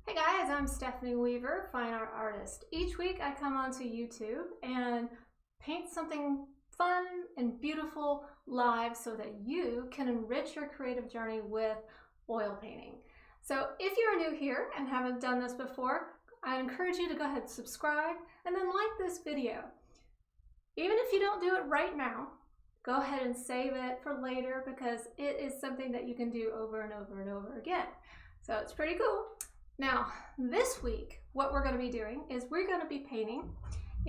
Hey guys, I'm Stephanie Weaver, fine art artist. Each week I come onto YouTube and paint something fun and beautiful live so that you can enrich your creative journey with oil painting. So if you're new here and haven't done this before, I encourage you to go ahead and subscribe and then like this video. Even if you don't do it right now, go ahead and save it for later because it is something that you can do over and over and over again. So it's pretty cool. Now, this week, what we're going to be doing is we're going to be painting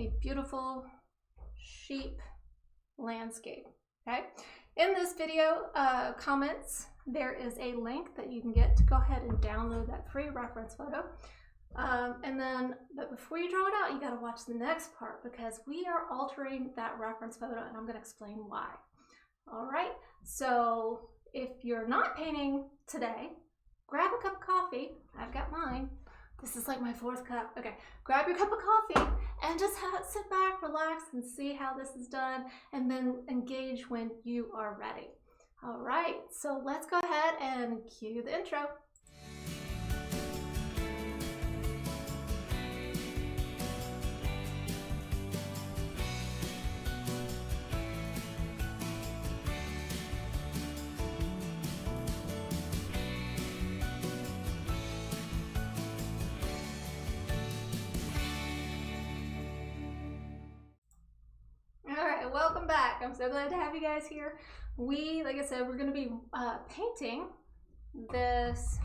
a beautiful sheep landscape, okay? In this video comments, there is a link that you can get to go ahead and download that free reference photo. But before you draw it out, you got to watch the next part because we are altering that reference photo and I'm going to explain why. All right, so if you're not painting today, grab a cup of coffee. I've got mine. This is like my 4th cup. Okay, grab your cup of coffee and just sit back, relax, and see how this is done, and then engage when you are ready. All right, so let's go ahead and cue the intro. Welcome back. I'm so glad to have you guys here. Like I said, we're going to be painting this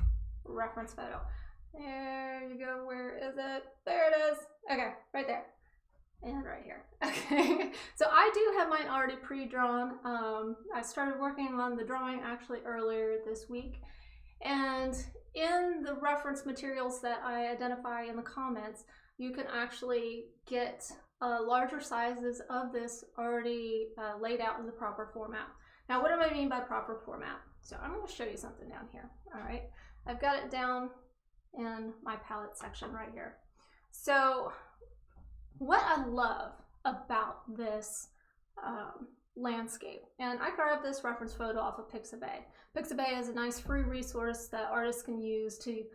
reference photo. There you go. Where is it? There it is. Okay, right there. And right here. Okay. So I do have mine already pre-drawn. I started working on the drawing actually earlier this week. And in the reference materials that I identify in the comments, you can actually get larger sizes of this already laid out in the proper format. Now, what do I mean by proper format? So I'm going to show you something down here. All right, I've got it down in my palette section right here. So what I love about this landscape, and I grabbed this reference photo off of Pixabay. Pixabay is a nice free resource that artists can use to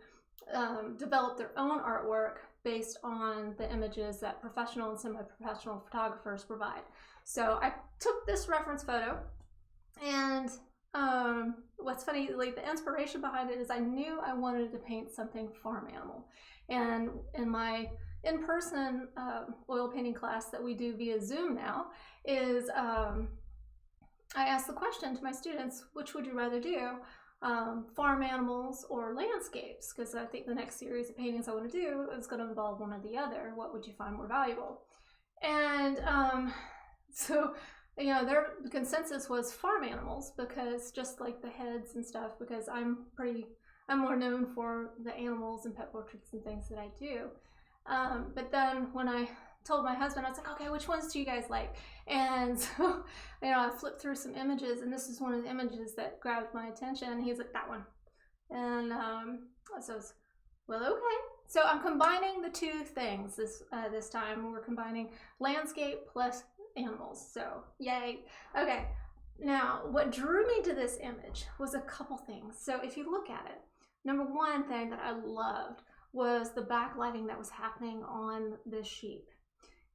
develop their own artwork based on the images that professional and semi-professional photographers provide. So I took this reference photo, and what's funny, like the inspiration behind it is I knew I wanted to paint something farm animal. And in my in-person oil painting class that we do via Zoom now is I asked the question to my students, which would you rather do? Farm animals or landscapes, because I think the next series of paintings I want to do is going to involve one or the other. What would you find more valuable? And so, you know, their consensus was farm animals, because just like the heads and stuff, because I'm more known for the animals and pet portraits and things that I do. But then when I told my husband, I was like, okay, which ones do you guys like? And so, you know, I flipped through some images, and this is one of the images that grabbed my attention. He's like, that one. And so I was, well, okay. So I'm combining the two things this time. We're combining landscape plus animals. So yay. Okay. Now, what drew me to this image was a couple things. So if you look at it, number one thing that I loved was the backlighting that was happening on this sheep.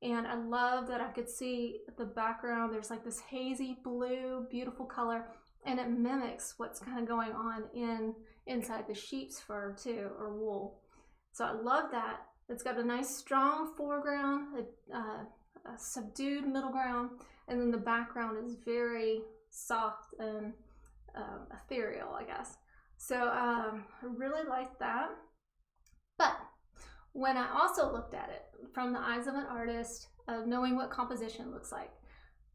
And I love that I could see the background. There's like this hazy blue, beautiful color, and it mimics what's kind of going on inside the sheep's fur too, or wool. So I love that. It's got a nice strong foreground, a subdued middle ground, and then the background is very soft and ethereal, I guess. So I really like that. But when I also looked at it from the eyes of an artist, knowing what composition looks like,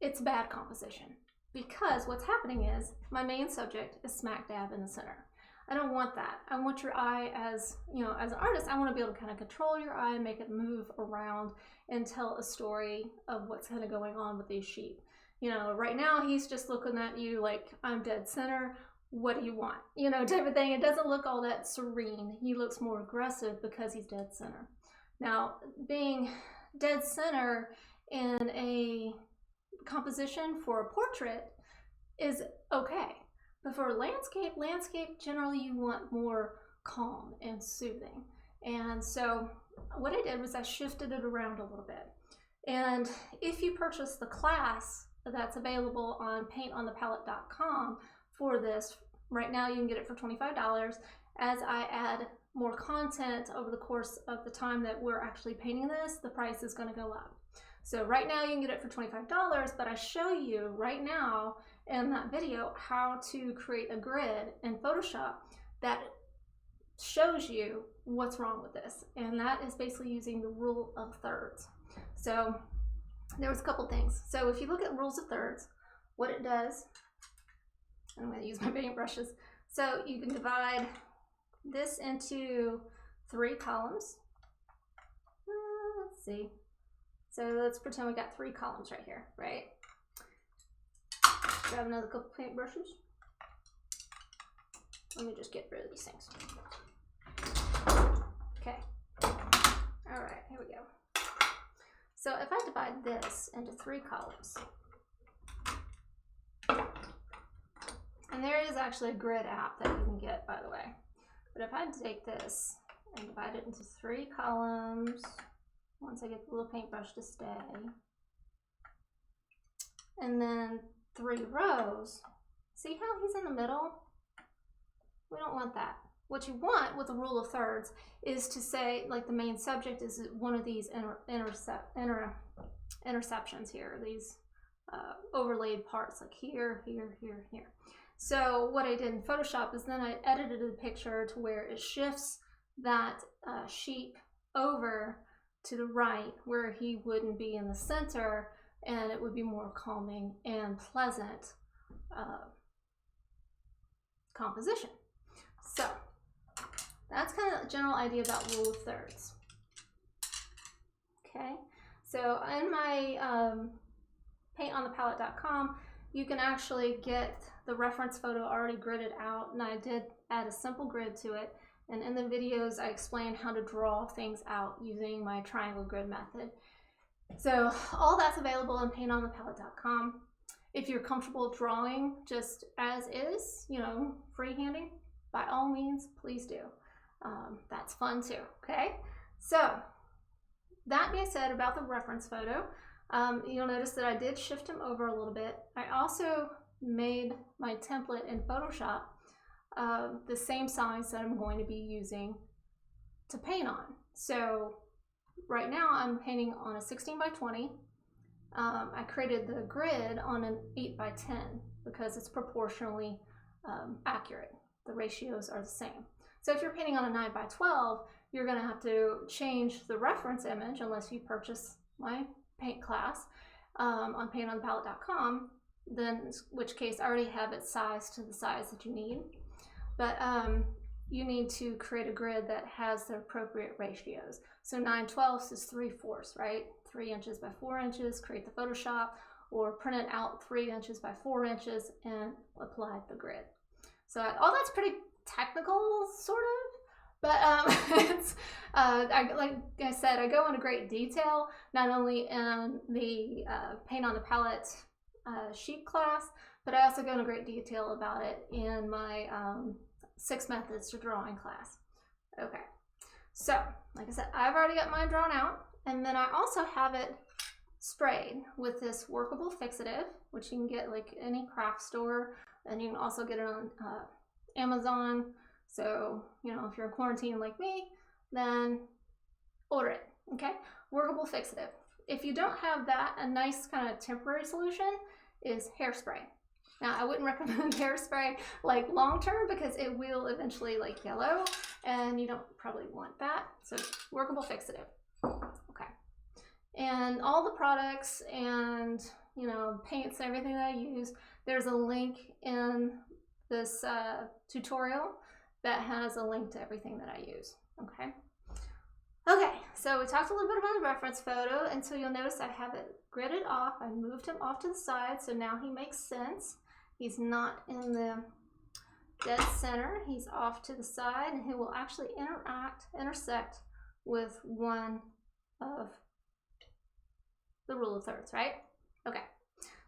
it's bad composition, because what's happening is my main subject is smack dab in the center. I don't want that. I want your eye, as you know, as an artist, I want to be able to kind of control your eye and make it move around and tell a story of what's kind of going on with these sheep. You know, right now he's just looking at you like, I'm dead center. What do you want? You know, type of thing. It doesn't look all that serene. He looks more aggressive because he's dead center. Now, being dead center in a composition for a portrait is okay. But for a landscape generally you want more calm and soothing. And so what I did was I shifted it around a little bit. And if you purchase the class that's available on paintonthepalette.com for this, right now you can get it for $25. As I add more content over the course of the time that we're actually painting this, the price is going to go up. So right now you can get it for $25, but I show you right now in that video how to create a grid in Photoshop that shows you what's wrong with this. And that is basically using the rule of thirds. So there was a couple things. So if you look at rules of thirds, what it does, I'm going to use my paintbrushes. So you can divide this into 3 columns. Let's see. So let's pretend we got 3 columns right here, right? Grab another couple paintbrushes. Let me just get rid of these things. Okay. All right, here we go. So if I divide this into 3 columns, and there is actually a grid app that you can get, by the way. But if I take this and divide it into 3 columns, once I get the little paintbrush to stay, and then 3 rows, see how he's in the middle? We don't want that. What you want with the rule of thirds is to say, like, the main subject is one of these interceptions here, these overlaid parts, like here, here, here, here. So what I did in Photoshop is then I edited the picture to where it shifts that sheep over to the right where he wouldn't be in the center, and it would be more calming and pleasant composition. So that's kind of a general idea about rule of thirds. Okay, so in my paintonthepalette.com, you can actually get the reference photo already gridded out, and I did add a simple grid to it. And in the videos, I explain how to draw things out using my triangle grid method. So all that's available on paintonthepalette.com. If you're comfortable drawing just as is, you know, freehanding, by all means, please do. That's fun too, okay? So that being said about the reference photo, you'll notice that I did shift him over a little bit. I also made my template in Photoshop the same size that I'm going to be using to paint on. So right now I'm painting on a 16 by 20. I created the grid on an 8 by 10 because it's proportionally accurate. The ratios are the same. So if you're painting on a 9 by 12, you're going to have to change the reference image unless you purchase my paint class on paintonthepalette.com, then in which case I already have it sized to the size that you need. But you need to create a grid that has the appropriate ratios. So 9/12 is 3/4, right? 3 inches by 4 inches, create the Photoshop, or print it out 3 inches by 4 inches and apply the grid. So all that's pretty technical, sort of, but it's, like I said, I go into great detail, not only in the Paint on the Palette sheet class, but I also go into great detail about it in my 6 methods to drawing class. Okay, so like I said, I've already got mine drawn out, and then I also have it sprayed with this workable fixative, which you can get like any craft store, and you can also get it on Amazon. So, you know, if you're in quarantine like me, then order it, okay? Workable fixative. If you don't have that, a nice kind of temporary solution is hairspray. Now, I wouldn't recommend hairspray like long term because it will eventually like yellow, and you don't probably want that. So workable fixative, okay. And all the products and, you know, paints and everything that I use, there's a link in this tutorial that has a link to everything that I use, okay? Okay, so we talked a little bit about the reference photo, and so you'll notice I have it gridded off. I moved him off to the side, so now he makes sense. He's not in the dead center. He's off to the side, and he will actually intersect with one of the rule of thirds, right? Okay,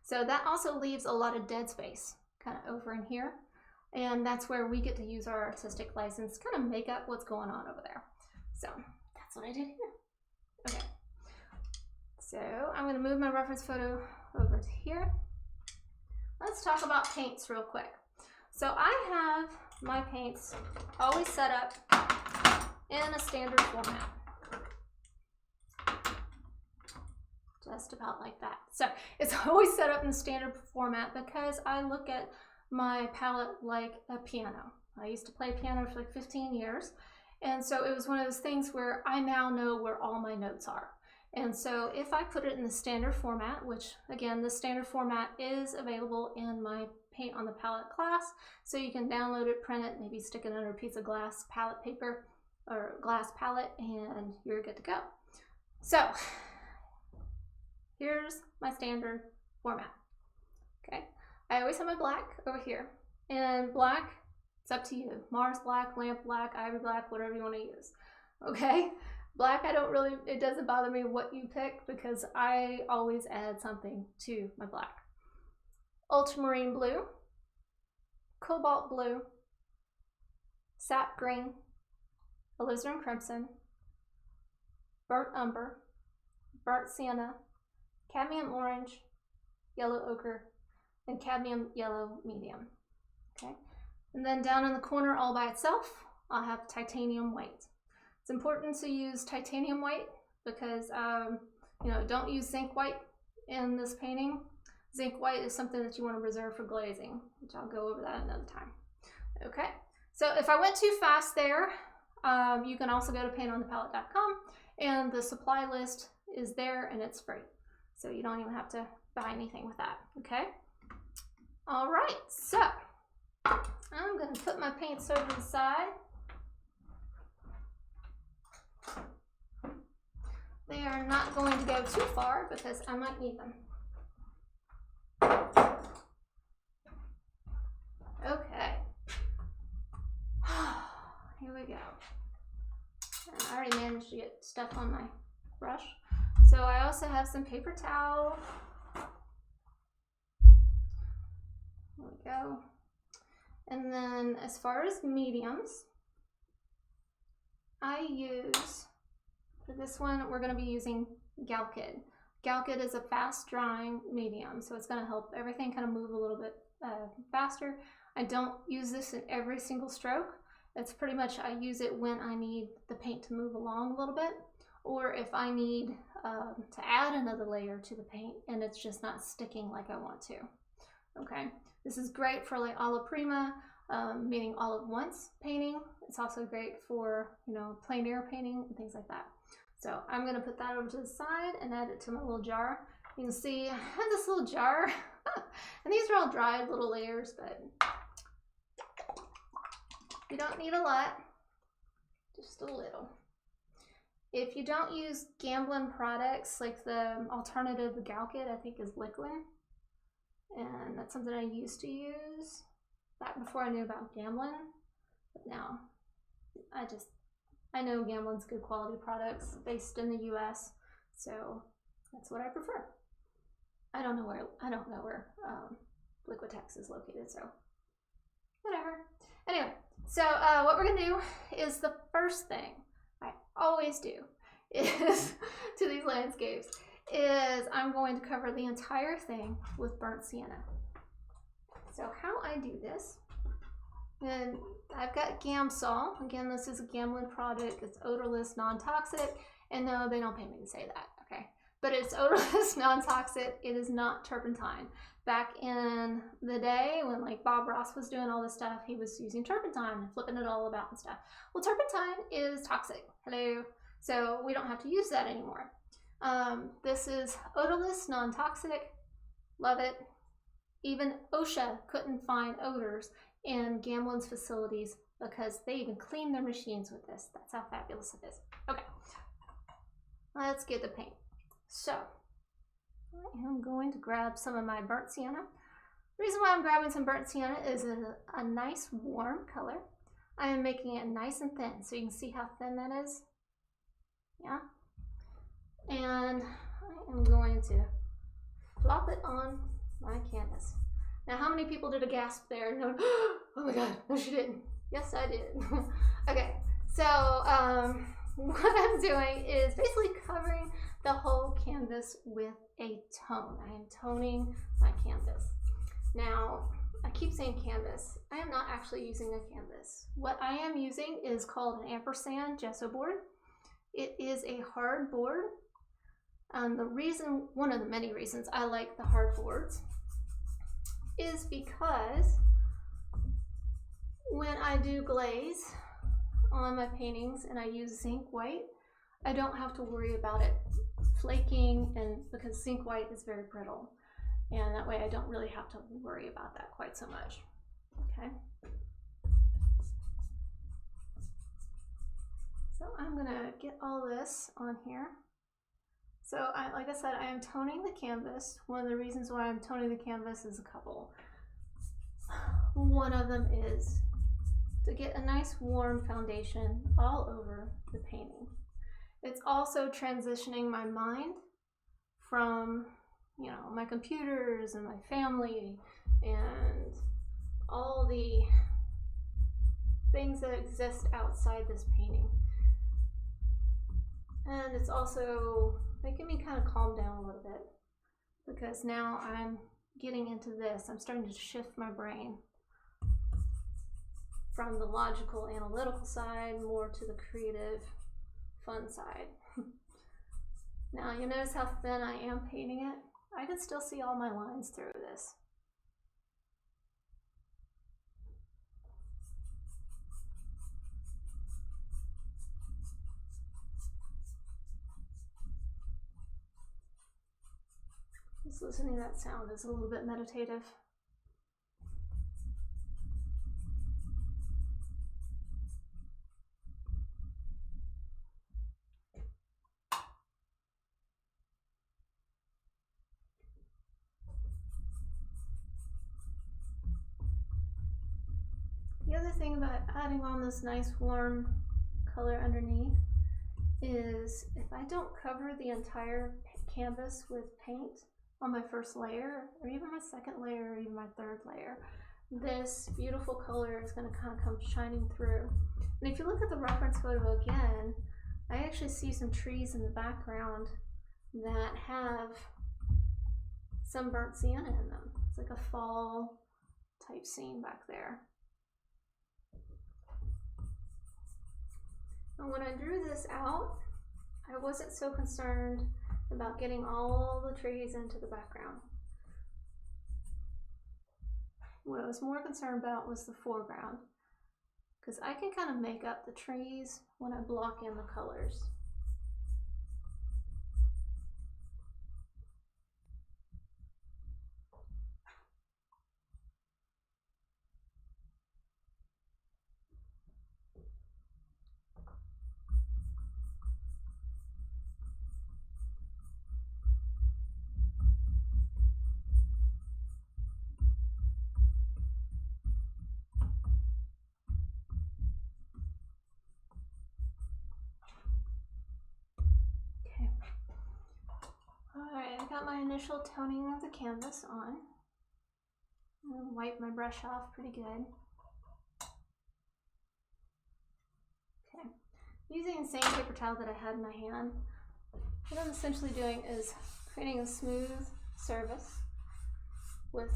so that also leaves a lot of dead space kind of over in here, and that's where we get to use our artistic license, kind of make up what's going on over there. So that's what I did here. Okay. So I'm going to move my reference photo over to here. Let's talk about paints real quick. So I have my paints always set up in a standard format. Just about like that. So it's always set up in the standard format because I look at my palette like a piano. I used to play piano for like 15 years. And so it was one of those things where I now know where all my notes are. And so if I put it in the standard format, which again, the standard format is available in my Paint on the Palette class, so you can download it, print it, maybe stick it under a piece of glass palette paper or glass palette, and you're good to go. So here's my standard format. Okay, I always have my black over here, and black, it's up to you. Mars black, lamp black, ivory black, whatever you want to use. Okay, black, it doesn't bother me what you pick because I always add something to my black. Ultramarine blue, cobalt blue, sap green, alizarin crimson, burnt umber, burnt sienna, cadmium orange, yellow ochre, and cadmium yellow medium. Okay, and then down in the corner all by itself, I'll have titanium white. It's important to use titanium white because don't use zinc white in this painting. Zinc white is something that you want to reserve for glazing, which I'll go over that another time. Okay, so if I went too fast there, you can also go to paintonthepalette.com, and the supply list is there and it's free. So you don't even have to buy anything with that, okay? All right, so I'm gonna put my paints over to the side. They are not going to go too far because I might need them. Okay, here we go. And I already managed to get stuff on my brush. So I also have some paper towel. There we go. And then as far as mediums, I use, for this one, we're going to be using Galkid. Galkid is a fast drying medium, so it's going to help everything kind of move a little bit faster. I don't use this in every single stroke. It's pretty much, I use it when I need the paint to move along a little bit, or if I need to add another layer to the paint and it's just not sticking like I want to. Okay, this is great for like alla prima, meaning all at once painting. It's also great for, plein air painting and things like that. So I'm going to put that over to the side and add it to my little jar. You can see I have this little jar, and these are all dried little layers, but you don't need a lot, just a little. If you don't use Gamblin products, like the alternative to Galkid, I think is liquid, and that's something I used to use back before I knew about Gamblin, but now I know Gamblin's good quality products based in the US, so that's what I prefer. I don't know where Liquitex is located, so whatever. Anyway, so what we're gonna do is the first thing I always do is to these landscapes is I'm going to cover the entire thing with burnt sienna. So how I do this, and I've got Gamsol. Again, this is a Gamblin product. It's odorless, non-toxic, and no, they don't pay me to say that, okay? But it's odorless, non-toxic. It is not turpentine. Back in the day when like Bob Ross was doing all this stuff, he was using turpentine and flipping it all about and stuff. Well, turpentine is toxic. Hello. So we don't have to use that anymore. This is odorless, non-toxic. Love it. Even OSHA couldn't find odors in Gamblin's facilities because they even clean their machines with this. That's how fabulous it is. Okay, let's get the paint. So I am going to grab some of my burnt sienna. The reason why I'm grabbing some burnt sienna is a nice warm color. I am making it nice and thin, so you can see how thin that is. Yeah. And I am going to plop it on my canvas. Now, how many people did a gasp there? No, oh my God, no she didn't. Yes, I did. Okay, so what I'm doing is basically covering the whole canvas with a tone. I am toning my canvas. Now, I keep saying canvas. I am not actually using a canvas. What I am using is called an Ampersand Gessobord. It is a hard board. One of the many reasons I like the hard boards is because when I do glaze on my paintings and I use zinc white, I don't have to worry about it flaking, and because zinc white is very brittle, and that way I don't really have to worry about that quite so much. Okay. So I'm gonna get all this on here. So like I said, I am toning the canvas. One of the reasons why I'm toning the canvas is a couple. One of them is to get a nice warm foundation all over the painting. It's also transitioning my mind from, you know, my computers and my family and all the things that exist outside this painting. And it's also making me kind of calm down a little bit, because now I'm getting into this. I'm starting to shift my brain from the logical, analytical side more to the creative, fun side. Now you notice how thin I am painting it? I can still see all my lines through this. Just listening to that sound is a little bit meditative. The other thing about adding on this nice warm color underneath is if I don't cover the entire canvas with paint on my first layer, or even my second layer, or even my third layer, this beautiful color is going to kind of come shining through. And if you look at the reference photo again, I actually see some trees in the background that have some burnt sienna in them. It's like a fall type scene back there. And when I drew this out, I wasn't so concerned about getting all the trees into the background. What I was more concerned about was the foreground, because I can kind of make up the trees when I block in the colors. Alright, I got my initial toning of the canvas on. I'm going to wipe my brush off pretty good. Okay, using the same paper towel that I had in my hand, what I'm essentially doing is creating a smooth surface with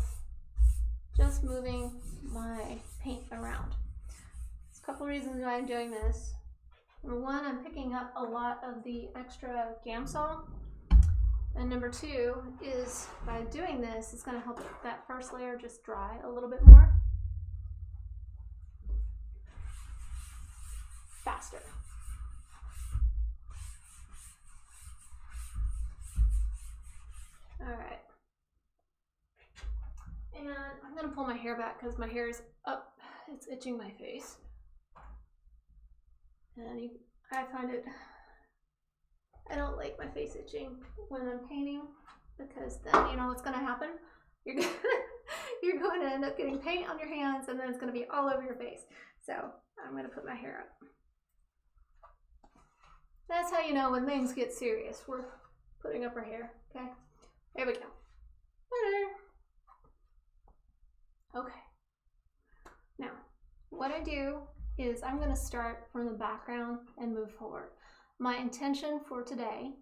just moving my paint around. There's a couple reasons why I'm doing this. Number one, I'm picking up a lot of the extra Gamsol. And number two is by doing this, it's going to help that first layer just dry a little bit more faster. All right. And I'm going to pull my hair back because my hair is up. It's itching my face. And I find it, I don't like my face itching when I'm painting, because then you know what's going to happen. You're going to end up getting paint on your hands, and then it's going to be all over your face. So I'm going to put my hair up. That's how you know when things get serious. We're putting up our hair. Okay, there we go. Okay. Now, what I do is I'm going to start from the background and move forward. My intention for today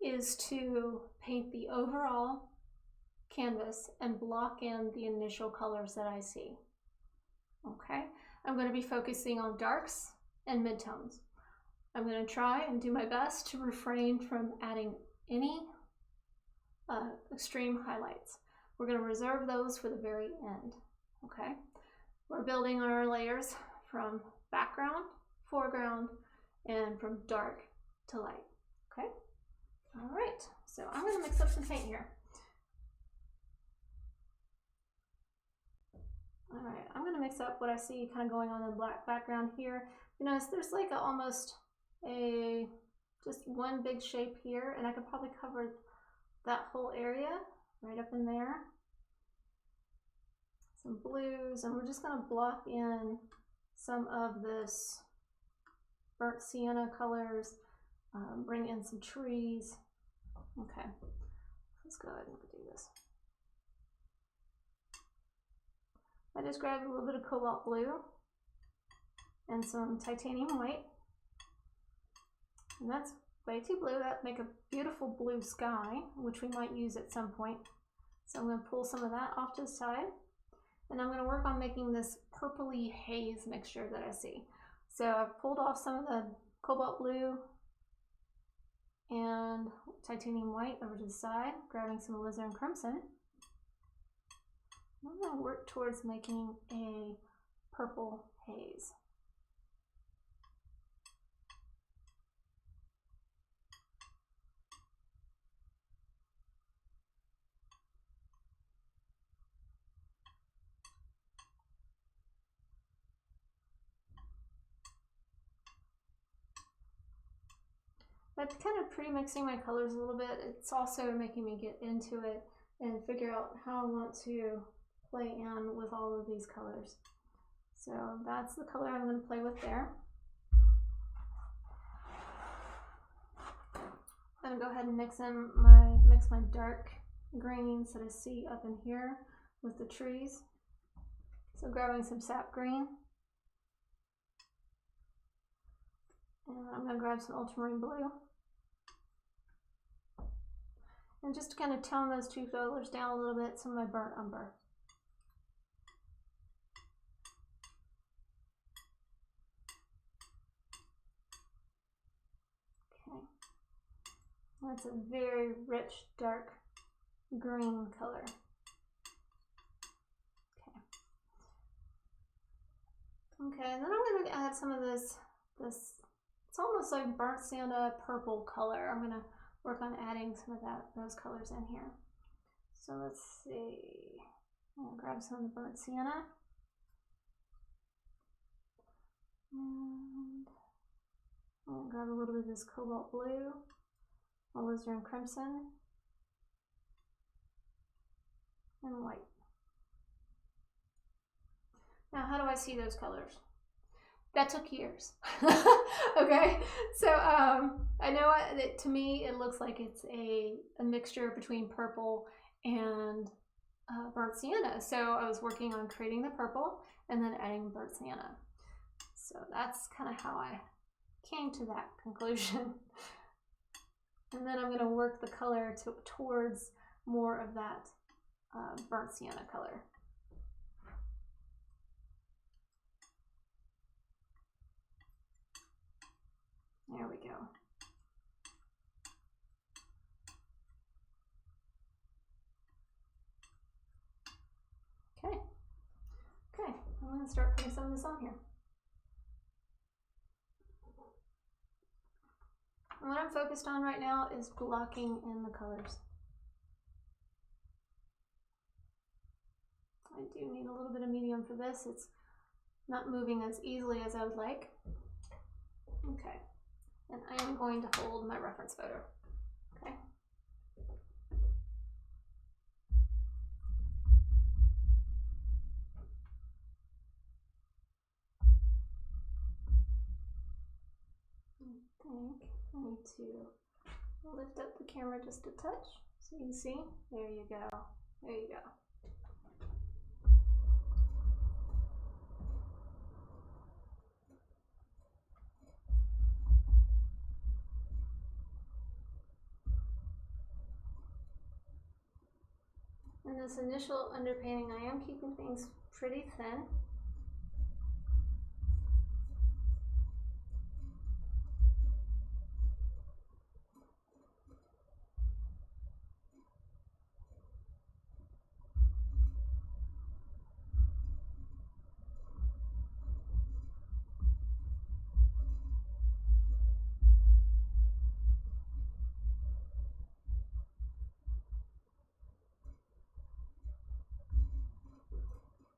is to paint the overall canvas and block in the initial colors that I see. Okay, I'm going to be focusing on darks and midtones. I'm going to try and do my best to refrain from adding any extreme highlights. We're going to reserve those for the very end. Okay, we're building on our layers from background, foreground, and from dark to light. Okay, all right, so I'm going to mix up some paint here. All right, I'm going to mix up what I see kind of going on in the black background here. You notice there's like almost just one big shape here, and I could probably cover that whole area right up in there. Some blues, and we're just going to block in some of this burnt sienna colors, bring in some trees. Okay, let's go ahead and do this. I just grabbed a little bit of cobalt blue and some titanium white. And that's way too blue. That'd make a beautiful blue sky, which we might use at some point. So I'm going to pull some of that off to the side. And I'm going to work on making this purpley haze mixture that I see. So I've pulled off some of the cobalt blue and titanium white over to the side, grabbing some alizarin crimson. I'm going to work towards making a purple haze. By kind of pre-mixing my colors a little bit, it's also making me get into it and figure out how I want to play in with all of these colors. So that's the color I'm going to play with there. I'm going to go ahead and mix my dark greens that I see up in here with the trees. So grabbing some sap green. And I'm going to grab some ultramarine blue. And just to kind of tone those two colors down a little bit, some of my burnt umber. Okay. That's a very rich, dark green color. Okay, and then I'm going to add some of this, it's almost like burnt sienna purple color. I'm going to work on adding some of those colors in here. So let's see, I'm going to grab some of the burnt sienna. And I'm going to grab a little bit of this cobalt blue, alizarin crimson, and white. Now, how do I see those colors? That took years. Okay, so I know to me it looks like it's a mixture between purple and burnt sienna. So I was working on creating the purple and then adding burnt sienna. So that's kind of how I came to that conclusion. And then I'm going to work the color towards more of that burnt sienna color. There we go. Okay. Okay, I'm going to start putting some of this on here. And what I'm focused on right now is blocking in the colors. I do need a little bit of medium for this. It's not moving as easily as I would like. Okay. And I am going to hold my reference photo. Okay. I think I need to lift up the camera just a touch so you can see. There you go. There you go. In this initial underpainting, I am keeping things pretty thin.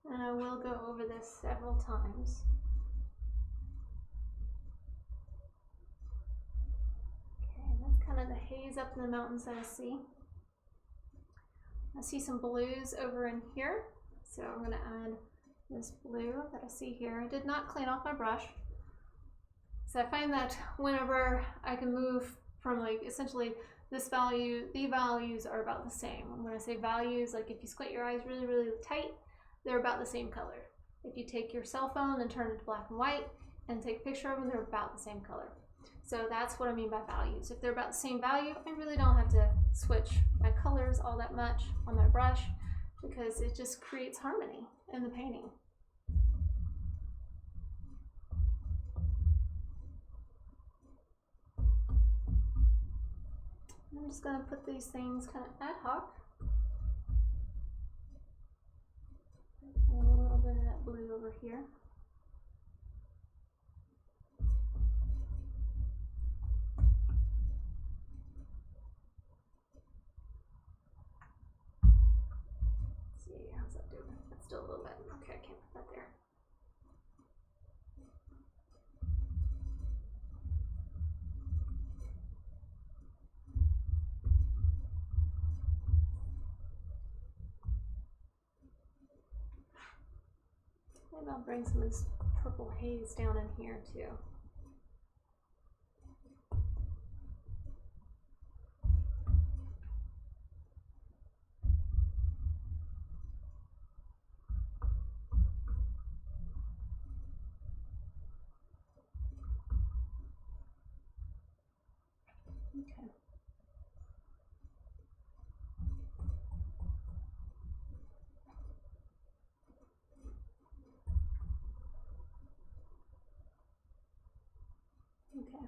And I will go over this several times. Okay, that's kind of the haze up in the mountains that I see. I see some blues over in here, so I'm going to add this blue that I see here. I did not clean off my brush. So I find that whenever I can move from like essentially this value, the values are about the same. And when I say values, like if you squint your eyes really, really tight, they're about the same color. If you take your cell phone and turn it to black and white and take a picture of them, they're about the same color. So that's what I mean by values. If they're about the same value, I really don't have to switch my colors all that much on my brush because it just creates harmony in the painting. I'm just going to put these things kind of ad hoc. A little bit of that blue over here. Let's see, how's that doing? That's still a little bit. Okay, I can't put that there. Maybe I'll bring some of this purple haze down in here too. Okay. Okay.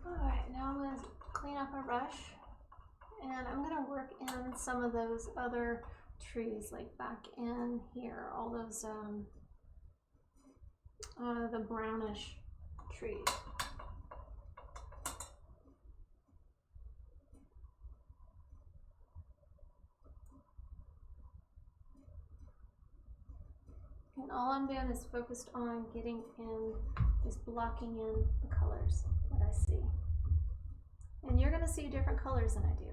Alright, now I'm going to clean up my brush and I'm going to work in some of those other trees, like back in here, all those the brownish trees. And all I'm doing is focused on getting in, just blocking in the colors that I see. And you're going to see different colors than I do.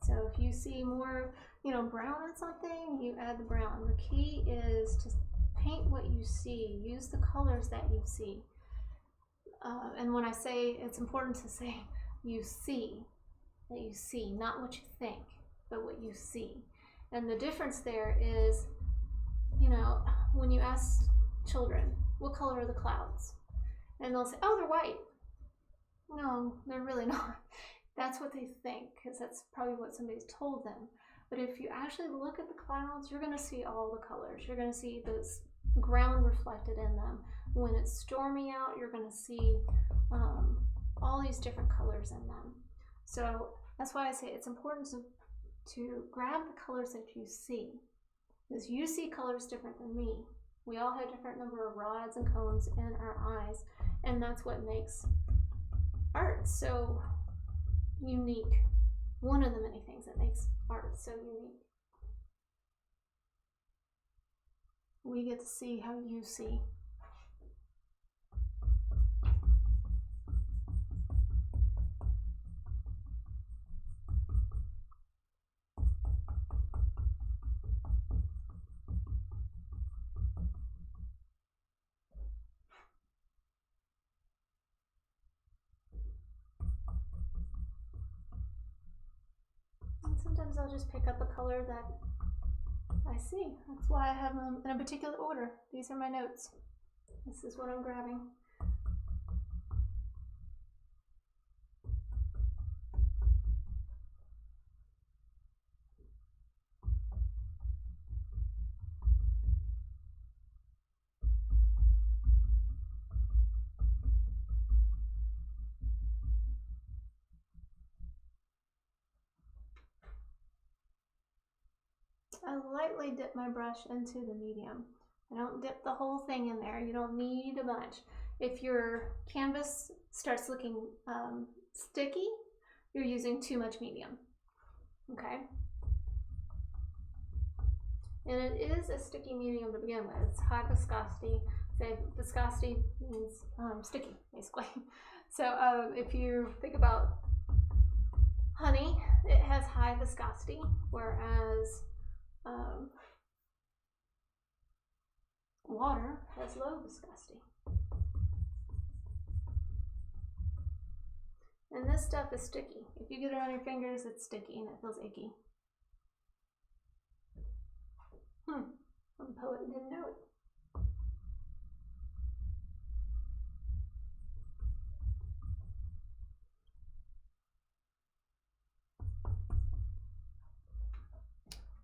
So if you see more, brown on something, you add the brown. The key is to paint what you see. Use the colors that you see. And when I say, it's important to say you see, that you see, not what you think, but what you see. And the difference there is, when you ask children, what color are the clouds? And they'll say, oh, they're white. No, they're really not. That's what they think, because that's probably what somebody's told them. But if you actually look at the clouds, you're going to see all the colors. You're going to see this ground reflected in them. When it's stormy out, you're going to see all these different colors in them. So that's why I say it's important to grab the colors that you see, because you see colors different than me. We all have different number of rods and cones in our eyes, and that's what makes art so unique. One of the many things that makes art so unique. We get to see how you see. Sometimes I'll just pick up a color that I see. That's why I have them in a particular order. These are my notes. This is what I'm grabbing. I lightly dip my brush into the medium. I don't dip the whole thing in there. You don't need a bunch. If your canvas starts looking sticky, you're using too much medium. Okay? And it is a sticky medium to begin with. It's high viscosity. So viscosity means sticky, basically. So if you think about honey, it has high viscosity, whereas water has low viscosity. And this stuff is sticky. If you get it on your fingers, it's sticky and it feels icky. Some poet didn't know it.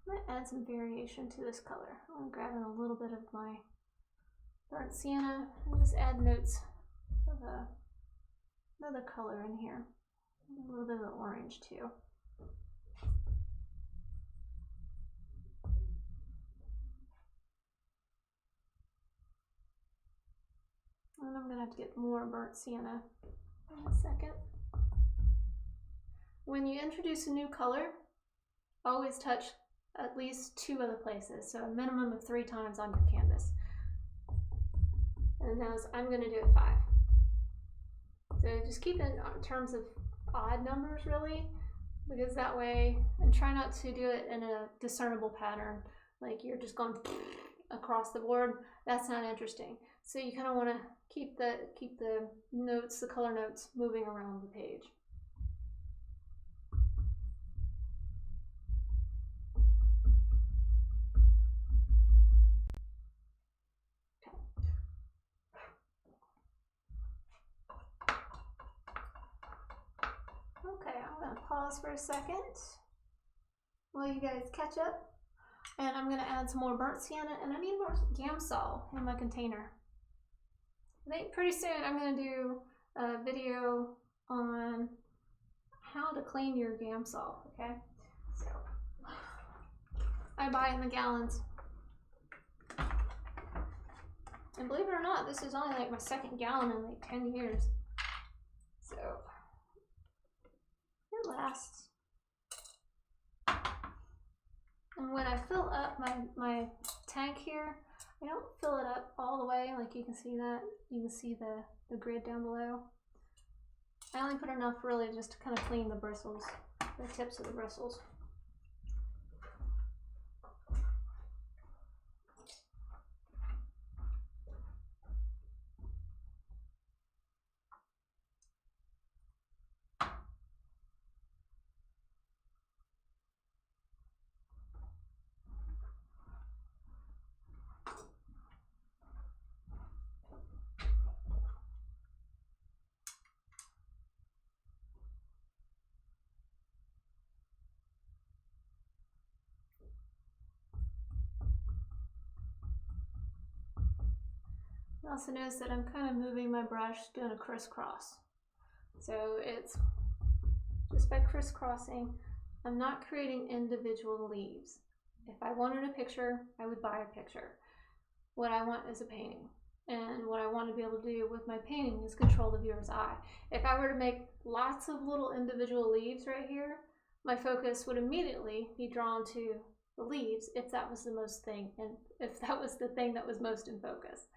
I'm going to add some variation to this color. I'm grabbing a little bit of my burnt sienna and just add notes of another color in here. A little bit of the orange too. And I'm going to have to get more burnt sienna in a second. When you introduce a new color, always touch at least 2 other places, so a minimum of 3 times on your canvas. And those, I'm going to do it 5. So just keep it in terms of odd numbers, really, because that way, and try not to do it in a discernible pattern, like you're just going across the board. That's not interesting. So you kind of want to keep the notes, the color notes, moving around the page. Okay, I'm going to pause for a second while you guys catch up. And I'm going to add some more burnt sienna, and I need more Gamsol in my container. I think pretty soon I'm going to do a video on how to clean your Gamsol, okay? So, I buy it in the gallons. And believe it or not, this is only like my 2nd gallon in like 10 years. So, it lasts. And when I fill up my tank here, I don't fill it up all the way, like you can see that. You can see the grid down below. I only put enough really just to kind of clean the bristles, the tips of the bristles. You also notice that I'm kind of moving my brush, doing a crisscross. So it's just by crisscrossing, I'm not creating individual leaves. If I wanted a picture, I would buy a picture. What I want is a painting. And what I want to be able to do with my painting is control the viewer's eye. If I were to make lots of little individual leaves right here, my focus would immediately be drawn to the leaves if that was the most thing, and if that was the thing that was most in focus.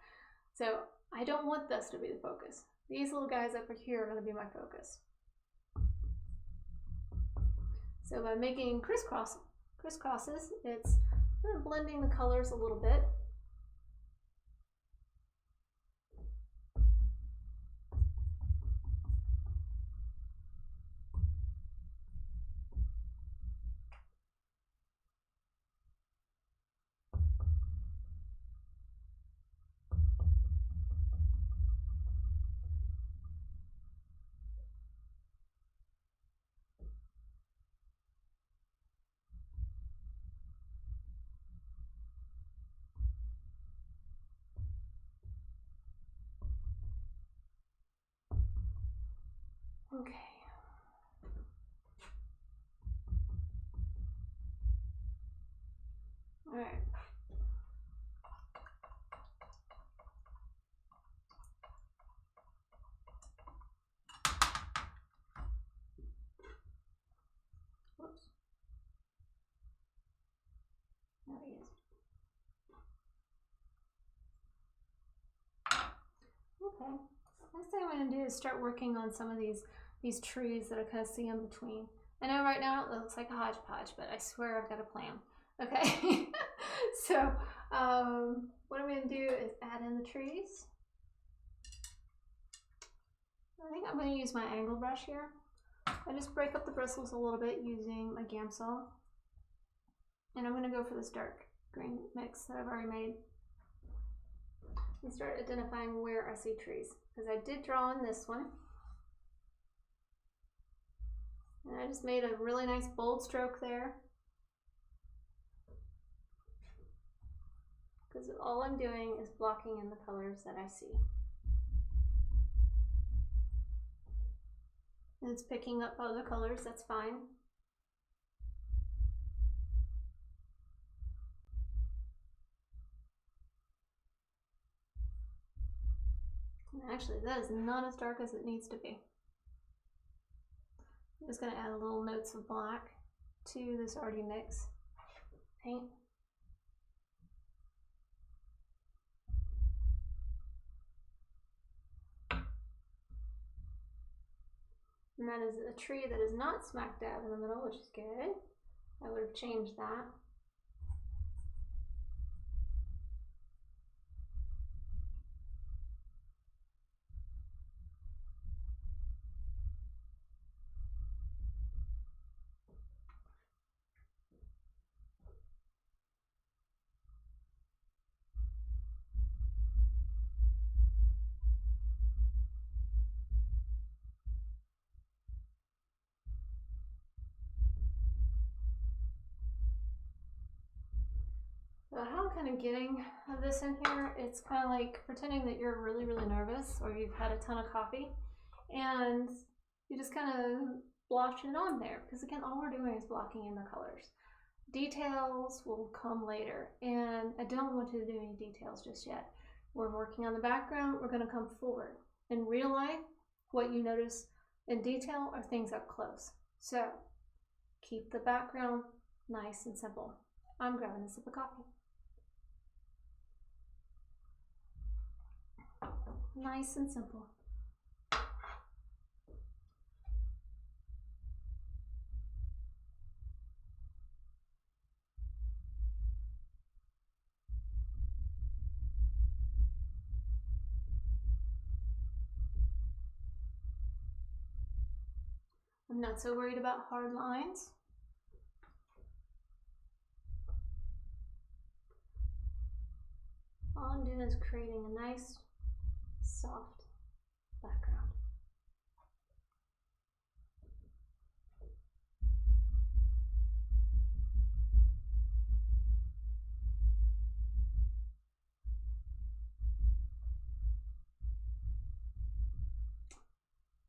So I don't want this to be the focus. These little guys up here are going to be my focus. So by making crisscrosses, it's kind of blending the colors a little bit. Okay. Next thing I'm going to do is start working on some of these trees that I kind of see in between. I know right now it looks like a hodgepodge, but I swear I've got a plan. Okay. So what I'm going to do is add in the trees. I think I'm going to use my angle brush here. I just break up the bristles a little bit using my Gamsol. And I'm going to go for this dark green mix that I've already made. And start identifying where I see trees. Because I did draw in this one. And I just made a really nice bold stroke there. Because all I'm doing is blocking in the colors that I see. And it's picking up other colors, that's fine. And actually, that is not as dark as it needs to be. I'm just going to add little notes of black to this already mixed paint. And that is a tree that is not smack dab in the middle, which is good. I would have changed that. So how I'm kind of getting this in here, it's kind of like pretending that you're really, really nervous or you've had a ton of coffee and you just kind of blotch it on there because again, all we're doing is blocking in the colors. Details will come later and I don't want to do any details just yet. We're working on the background, we're going to come forward. In real life, what you notice in detail are things up close. So keep the background nice and simple. I'm grabbing a sip of coffee. Nice and simple. I'm not so worried about hard lines. All I'm doing is creating a nice, soft background.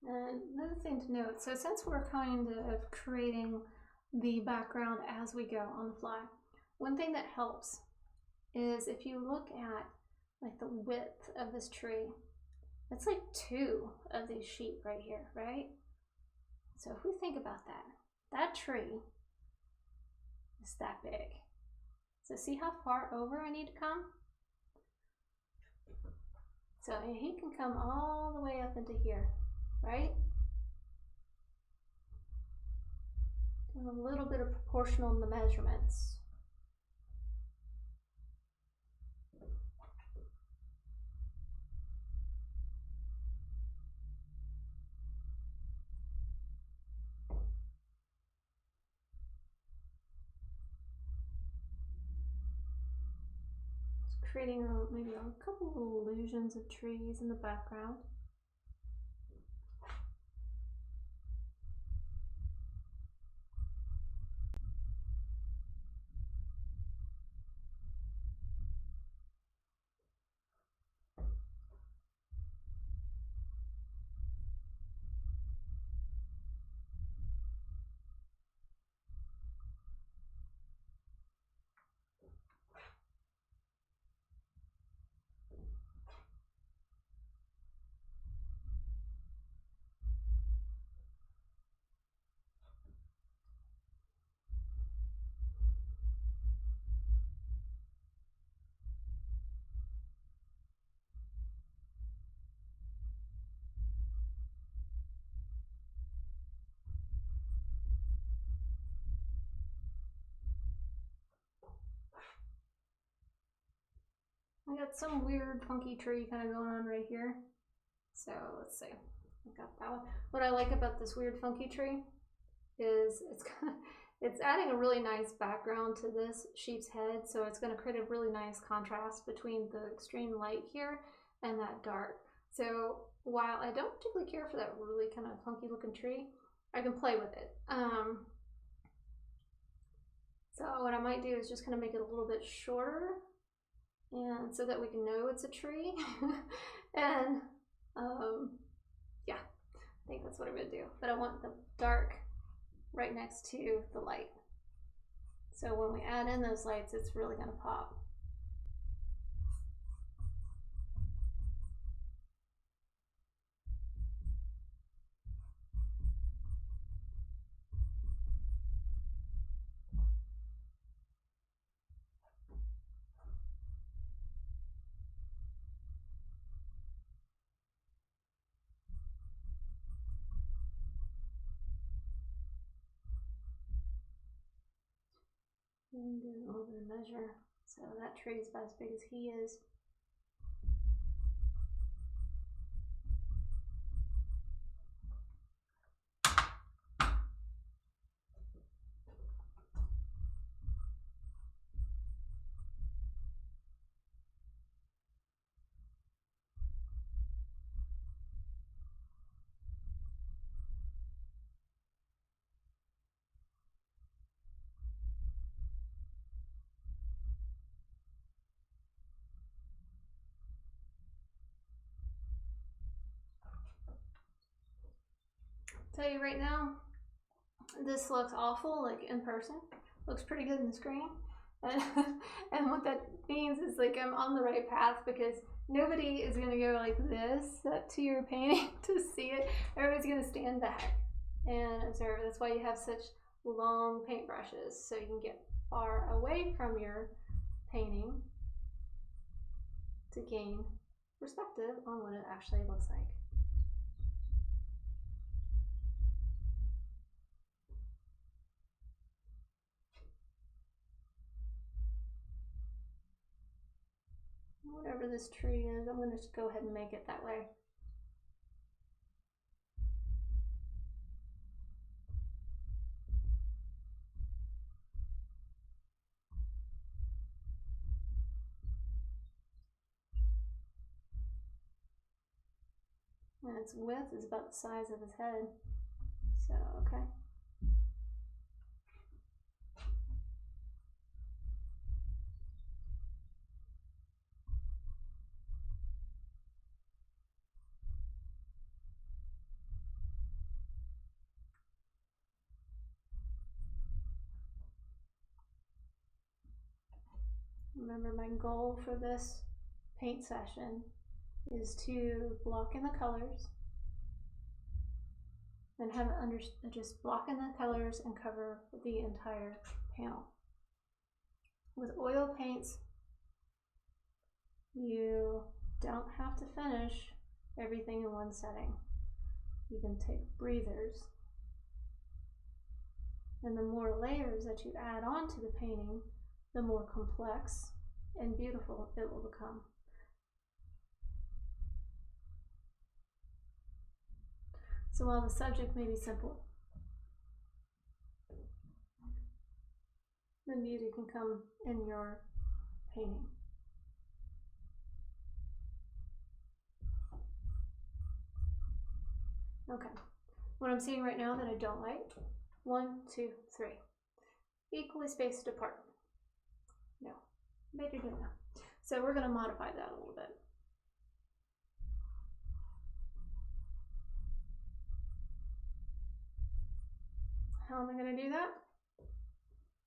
And another thing to note, so since we're kind of creating the background as we go on the fly, one thing that helps is if you look at like the width of this tree, it's like 2 of these sheep right here, right? So if we think about that, that tree is that big. So see how far over I need to come? So he can come all the way up into here, right? And a little bit of proportional in the measurements. Creating maybe a couple of illusions of trees in the background. got some weird funky tree kind of going on right here. So let's see, I got that one. What I like about this weird funky tree is it's adding a really nice background to this sheep's head. So it's going to create a really nice contrast between the extreme light here and that dark. So while I don't particularly care for that really kind of funky looking tree, I can play with it. So what I might do is just kind of make it a little bit shorter, and so that we can know it's a tree. And yeah, I think that's what I'm gonna do. But I want the dark right next to the light. So when we add in those lights, it's really gonna pop. And do a little bit of measure. So that tree is about as big as he is. Tell you right now, this looks awful, like in person. Looks pretty good in the screen. And what that means is like I'm on the right path, because nobody is gonna go like this up to your painting to see it. Everybody's gonna stand back and observe. That's why you have such long paintbrushes, so you can get far away from your painting to gain perspective on what it actually looks like. Whatever this tree is, I'm going to just go ahead and make it that way. And its width is about the size of his head. So, okay. Remember, my goal for this paint session is to block in the colors and have it just block in the colors and cover the entire panel. With oil paints, you don't have to finish everything in one setting. You can take breathers, and the more layers that you add on to the painting, the more complex and beautiful it will become. So while the subject may be simple, the beauty can come in your painting. Okay, what I'm seeing right now that I don't like, 1, 2, 3, equally spaced apart. No, better do that. So we're going to modify that a little bit. How am I going to do that?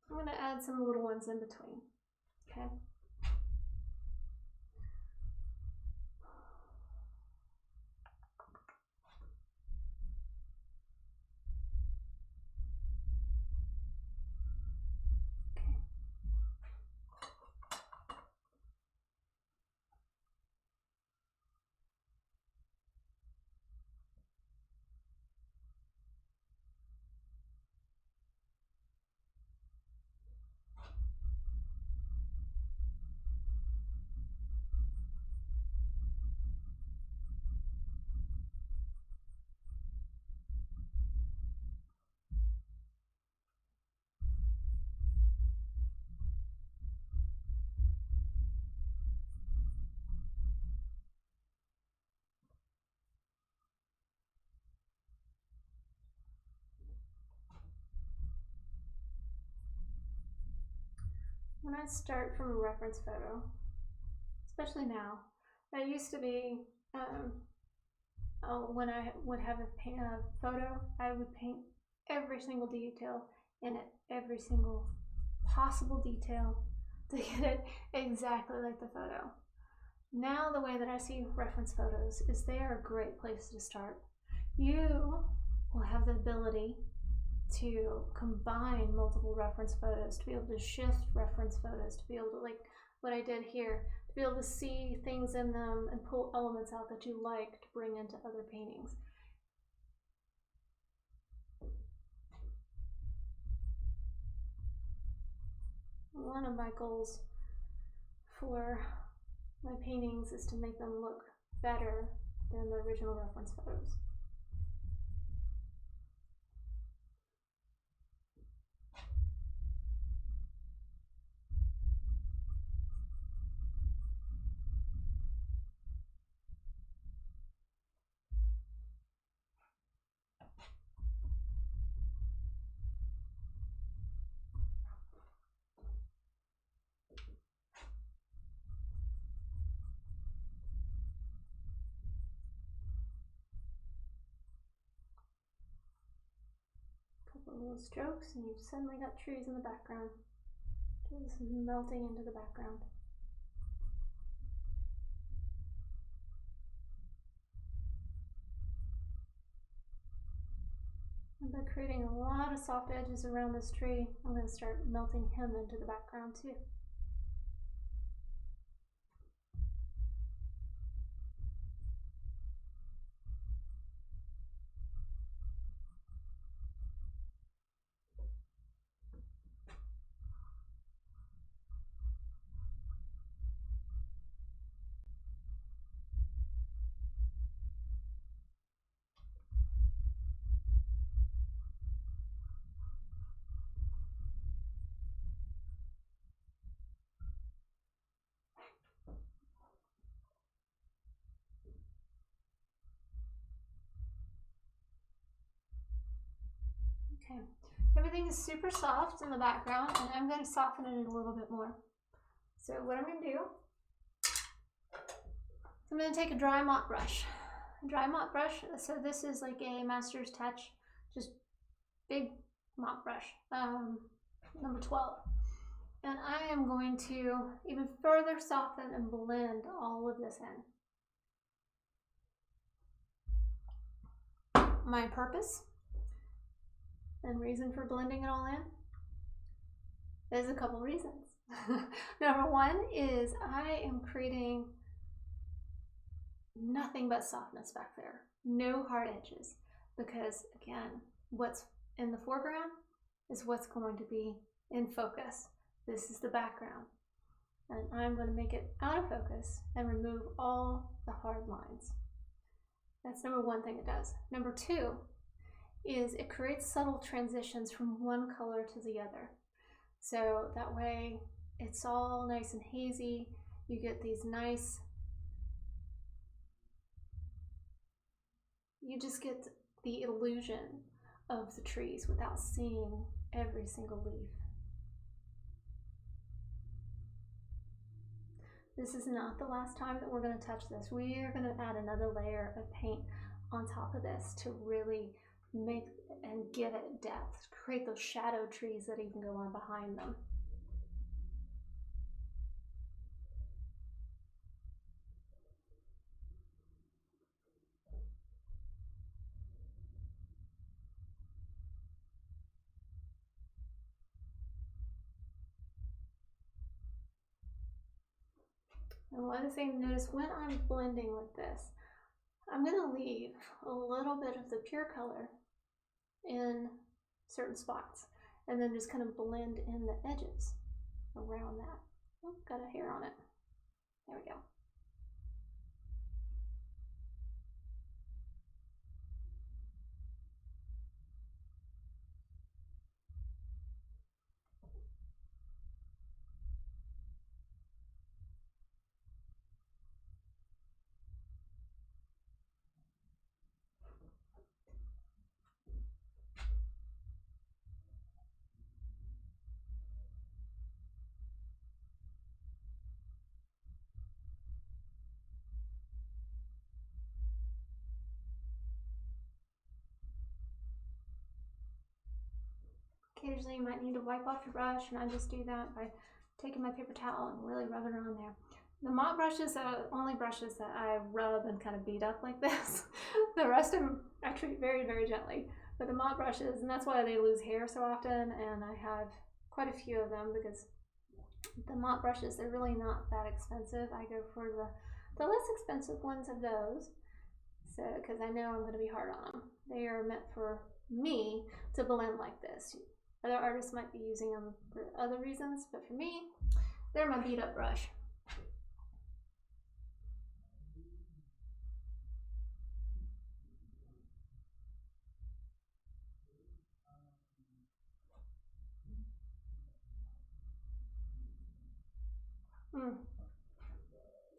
I'm going to add some little ones in between. Okay. when I start from a reference photo, especially now, that used to be when I would have a photo, I would paint every single detail in it, every single possible detail to get it exactly like the photo. Now the way that I see reference photos is they are a great place to start. You will have the ability to combine multiple reference photos, to be able to shift reference photos, to be able to, like what I did here, to be able to see things in them and pull elements out that you like to bring into other paintings. One of my goals for my paintings is to make them look better than the original reference photos. Couple of little strokes and you've suddenly got trees in the background, just melting into the background. And by creating a lot of soft edges around this tree, I'm going to start melting him into the background too. Okay, everything is super soft in the background and I'm going to soften it a little bit more. So what I'm going to do, I'm going to take a dry mop brush. So this is like a master's touch, just big mop brush, number 12. And I am going to even further soften and blend all of this in. My purpose and reason for blending it all in, there's a couple reasons. Number one is I am creating nothing but softness back there, no hard edges, because again, what's in the foreground is what's going to be in focus. This is the background, and I'm going to make it out of focus and remove all the hard lines. That's number one thing it does. Number two is it creates subtle transitions from one color to the other. So that way it's all nice and hazy. You get these nice, you just get the illusion of the trees without seeing every single leaf. This is not the last time that we're going to touch this. We are going to add another layer of paint on top of this to really make and give it depth, create those shadow trees that even go on behind them. And one thing to notice when I'm blending with this, I'm going to leave a little bit of the pure color in certain spots and then just kind of blend in the edges around that. Oh, got a hair on it. There we go. Occasionally you might need to wipe off your brush, and I just do that by taking my paper towel and really rubbing it on there. The mop brushes are the only brushes that I rub and kind of beat up like this. The rest of them I treat very, very gently. But the mop brushes, and that's why they lose hair so often, and I have quite a few of them because the mop brushes, they're really not that expensive. I go for the less expensive ones of those, so because I know I'm going to be hard on them. They are meant for me to blend like this. Other artists might be using them for other reasons, but for me, they're my beat up brush.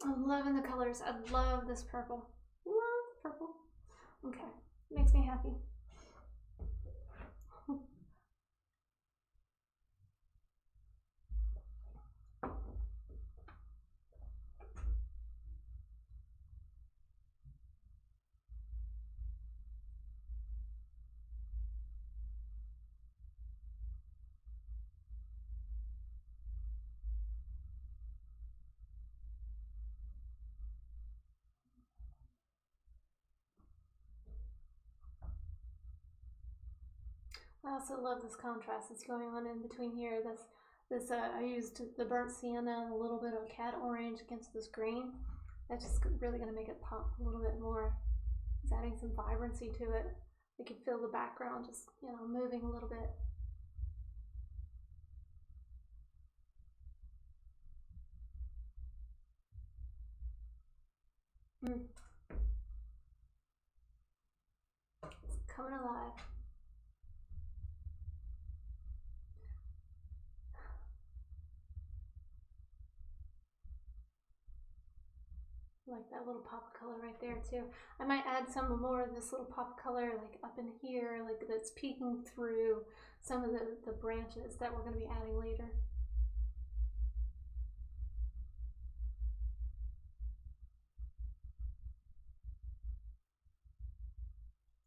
I'm loving the colors. I love this purple. Love purple. Okay, makes me happy. I also love this contrast that's going on in between here. I used the burnt sienna and a little bit of cat orange against this green. That's just really going to make it pop a little bit more. It's adding some vibrancy to it. You can feel the background just, moving a little bit. It's coming alive. Like that little pop of color right there too. I might add some more of this little pop of color like up in here, like that's peeking through some of the branches that we're going to be adding later.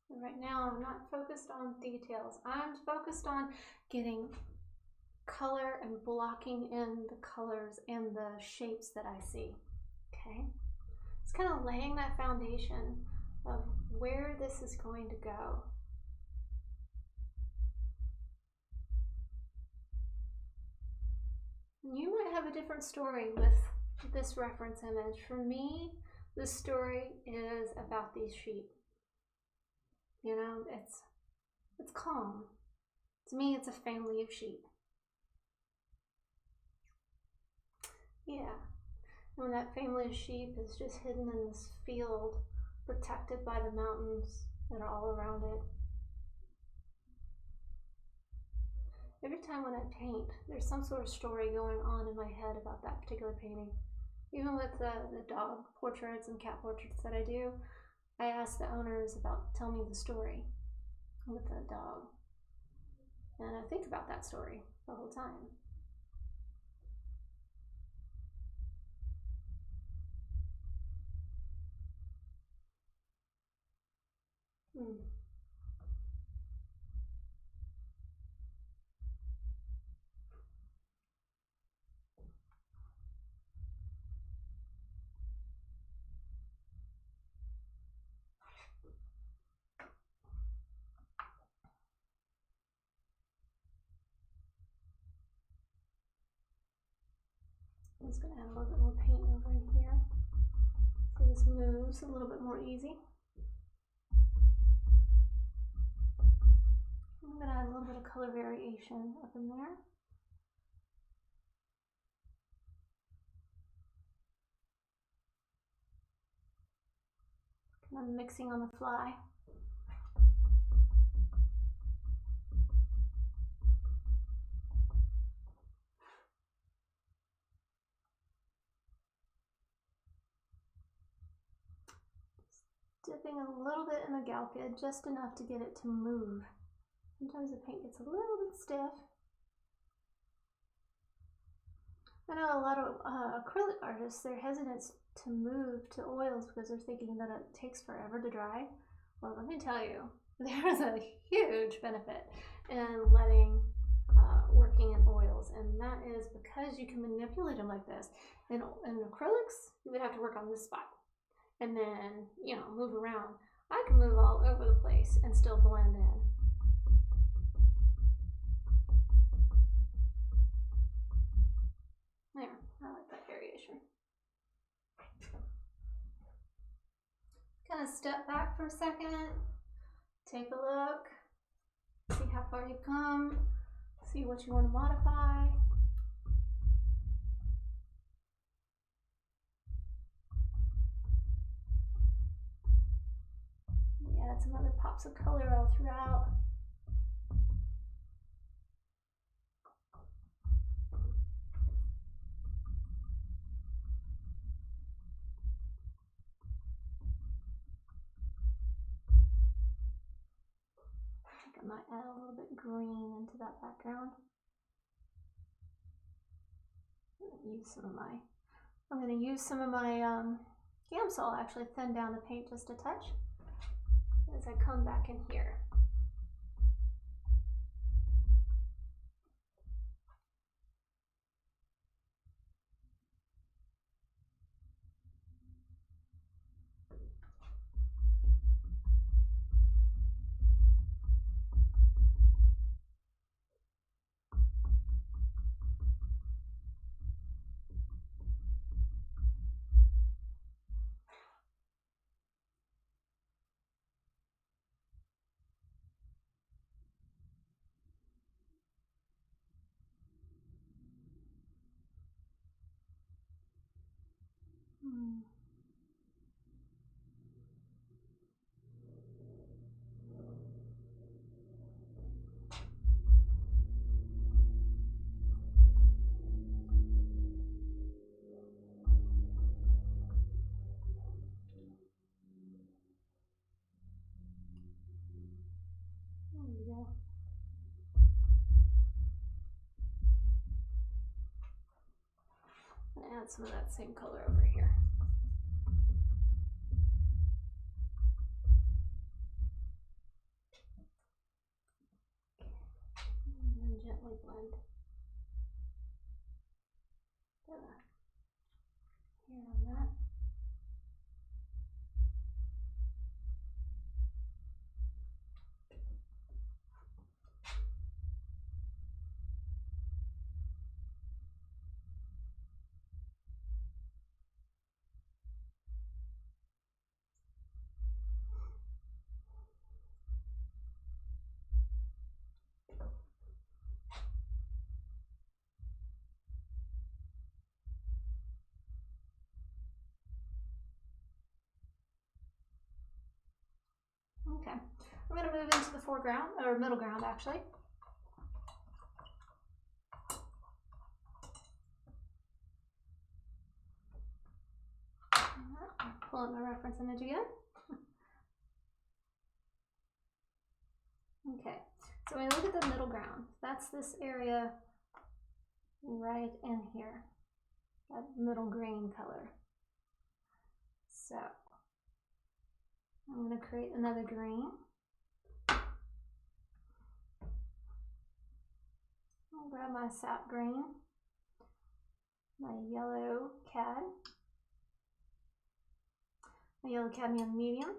And right now I'm not focused on details. I'm focused on getting color and blocking in the colors and the shapes that I see. Okay? It's kind of laying that foundation of where this is going to go. You might have a different story with this reference image. For me, the story is about these sheep. It's calm. To me, it's a family of sheep. Yeah. When that family of sheep is just hidden in this field, protected by the mountains that are all around it. Every time when I paint, there's some sort of story going on in my head about that particular painting. Even with the dog portraits and cat portraits that I do, I ask the owners about, tell me the story with the dog. And I think about that story the whole time. I'm just going to add a little bit more paint over in here so this moves a little bit more easy. I'm going to add a little bit of color variation up in there. And I'm mixing on the fly. Dipping a little bit in the Galca, just enough to get it to move. Sometimes the paint gets a little bit stiff. I know a lot of acrylic artists, they're hesitant to move to oils because they're thinking that it takes forever to dry. Well, let me tell you, there is a huge benefit in letting working in oils, and that is because you can manipulate them like this. In acrylics, you would have to work on this spot and then, you know, move around. I can move all over the place and still blend in. There, I like that variation. Kind of step back for a second, take a look, see how far you've come, see what you want to modify. Add some other pops of color all throughout. I think I might add a little bit green into that background. I'm going to use some of my Gamsol, actually thin down the paint just a touch as I come back in here. There you go. I'm gonna add some of that same color over here. And then gently blend. Here on that. Okay, I'm going to move into the foreground, or middle ground actually. Pull up my reference image again. Okay, so when you look at the middle ground, that's this area right in here, that middle green color. So I'm going to create another green. I'll grab my sap green, my yellow cad, my yellow cadmium medium,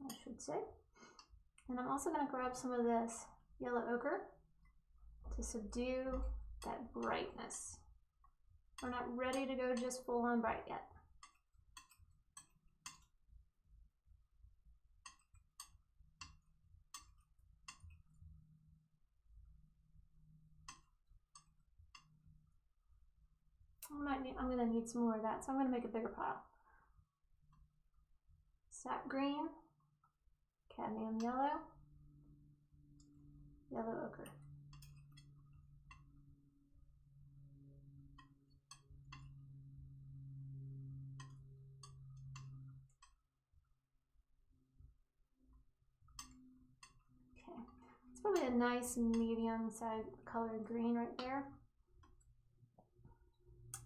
I should say. And I'm also going to grab some of this yellow ochre to subdue that brightness. We're not ready to go just full on bright yet. I'm going to need some more of that, so I'm going to make a bigger pile. Sap green, cadmium yellow, yellow ochre. Okay, it's probably a nice medium sized colored green right there.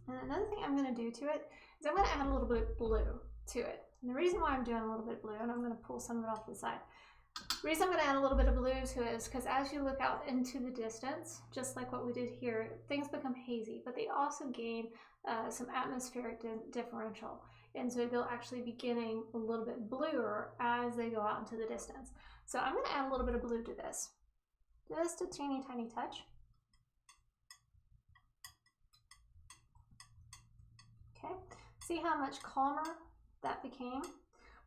And another thing I'm going to do to it is I'm going to add a little bit of blue to it. And the reason why I'm doing a little bit of blue, and I'm going to pull some of it off to the side, The reason I'm going to add a little bit of blue to it is because as you look out into the distance, just like what we did here, things become hazy, but they also gain some atmospheric differential. And so they'll actually be getting a little bit bluer as they go out into the distance. So I'm going to add a little bit of blue to this. Just a teeny tiny touch. Okay, see how much calmer that became?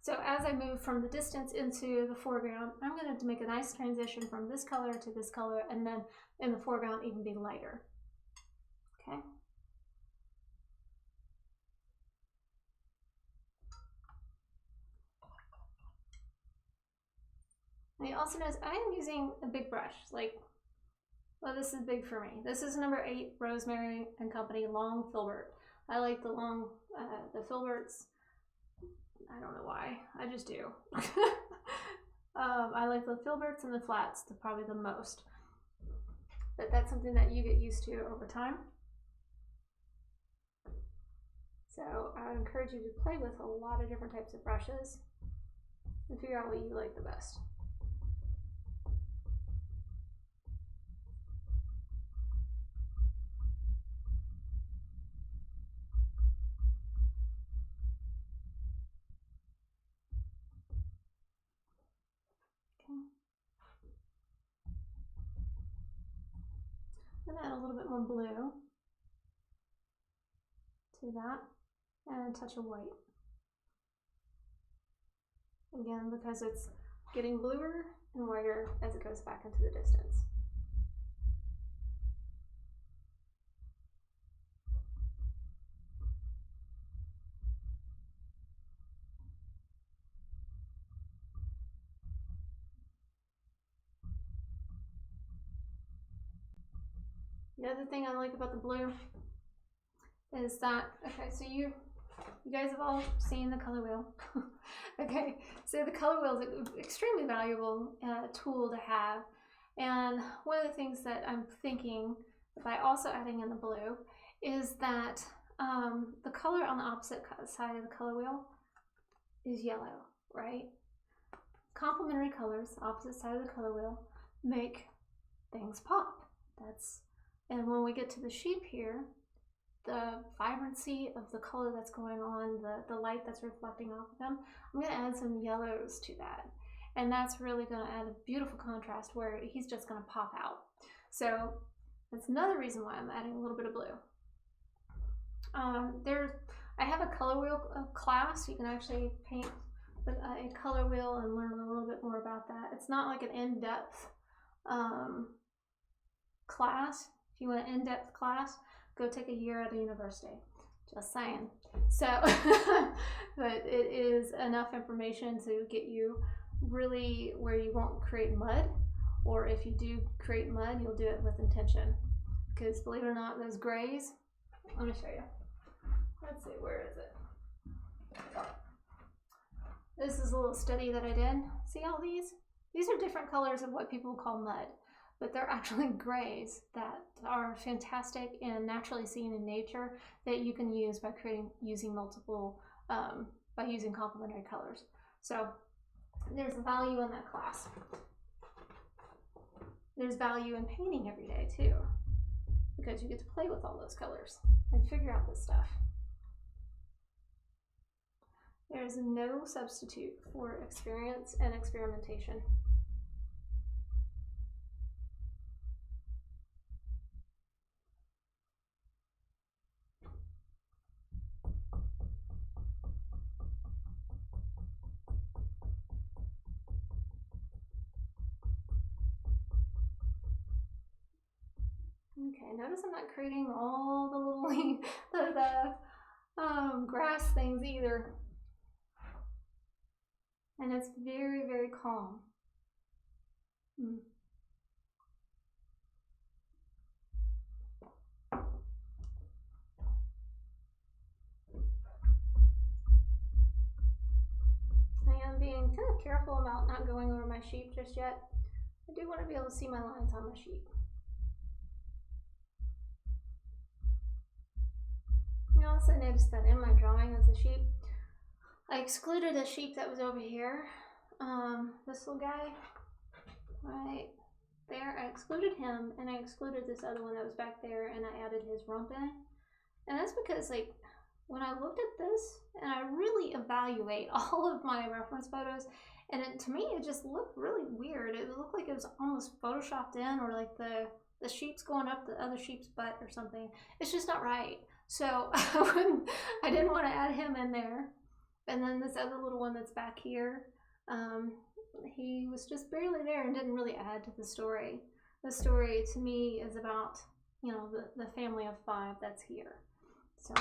So as I move from the distance into the foreground, I'm going to make a nice transition from this color to this color, and then in the foreground even be lighter. Okay. And you also notice I am using a big brush, like, well, this is big for me. This is number 8 Rosemary and Company Long Filbert. I like the long, the filberts. I don't know why, I just do. I like the filberts and the flats probably the most. But that's something that you get used to over time. So I would encourage you to play with a lot of different types of brushes and figure out what you like the best. I'm going to add a little bit more blue to that and a touch of white. Again, because it's getting bluer and whiter as it goes back into the distance. The other thing I like about the blue is that, okay, so you guys have all seen the color wheel. Okay, so the color wheel is an extremely valuable tool to have. And one of the things that I'm thinking by also adding in the blue is that the color on the opposite side of the color wheel is yellow, right? Complementary colors, opposite side of the color wheel, make things pop. And when we get to the sheep here, the vibrancy of the color that's going on, the light that's reflecting off of them, I'm going to add some yellows to that. And that's really going to add a beautiful contrast where he's just going to pop out. So that's another reason why I'm adding a little bit of blue. I have a color wheel class. You can actually paint a color wheel and learn a little bit more about that. It's not like an in-depth class. If you want an in-depth class, go take a year at a university. Just saying. So, but it is enough information to get you really where you won't create mud, or if you do create mud, you'll do it with intention. Because believe it or not, those grays, let me show you. Let's see, where is it? This is a little study that I did. See all these? These are different colors of what people call mud, but they're actually grays that are fantastic and naturally seen in nature that you can use by using multiple, by using complementary colors. So there's value in that class. There's value in painting every day too, because you get to play with all those colors and figure out this stuff. There is no substitute for experience and experimentation. Okay, notice I'm not creating all the little grass things either. And it's very, very calm. I am being kind of careful about not going over my sheep just yet. I do want to be able to see my lines on my sheep. You also notice that in my drawing of the sheep, I excluded a sheep that was over here this little guy right there, I excluded him, and I excluded this other one that was back there, and I added his rump in. And that's because, like, when I looked at this, and I really evaluate all of my reference photos, and to me, it just looked really weird. It looked like it was almost photoshopped in, or like the sheep's going up the other sheep's butt or something. It's just not right. So I didn't want to add him in there. And then this other little one that's back here, he was just barely there and didn't really add to the story. The story to me is about, you know, the family of 5 that's here. So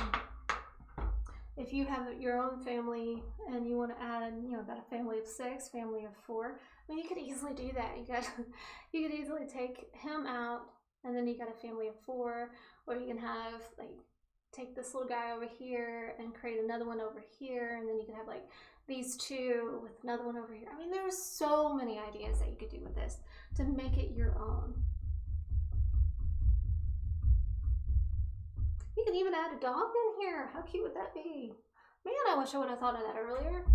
if you have your own family and you want to add, you know, got a family of 6, family of 4, I mean, you could easily do that. You could easily take him out, and then you got a family of 4, or you can have, like, take this little guy over here and create another one over here, and then you can have like these 2 with another one over here. I mean, there's so many ideas that you could do with this to make it your own. You can even add a dog in here. How cute would that be? Man, I wish I would have thought of that earlier.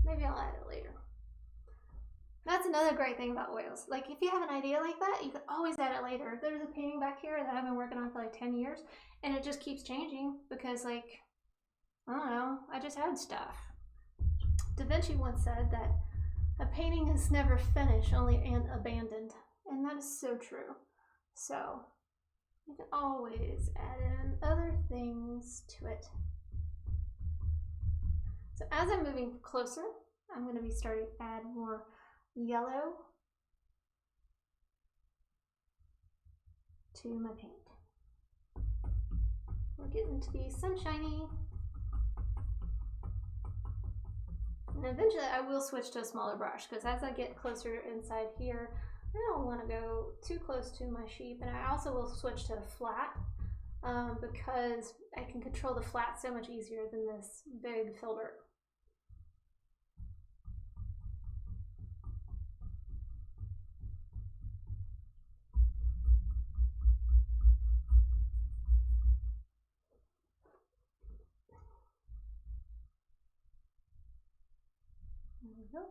Maybe I'll add it later. That's another great thing about oils. Like, if you have an idea like that, you can always add it later. There's a painting back here that I've been working on for like 10 years, and it just keeps changing because, like, I don't know, I just add stuff. Da Vinci once said that a painting is never finished, only abandoned. And that is so true. So you can always add in other things to it. So as I'm moving closer, I'm going to be starting to add more yellow to my paint. We're getting to be sunshiny. And eventually I will switch to a smaller brush, because as I get closer inside here, I don't want to go too close to my sheep. And I also will switch to a flat, because I can control the flat so much easier than this big filbert. There we go.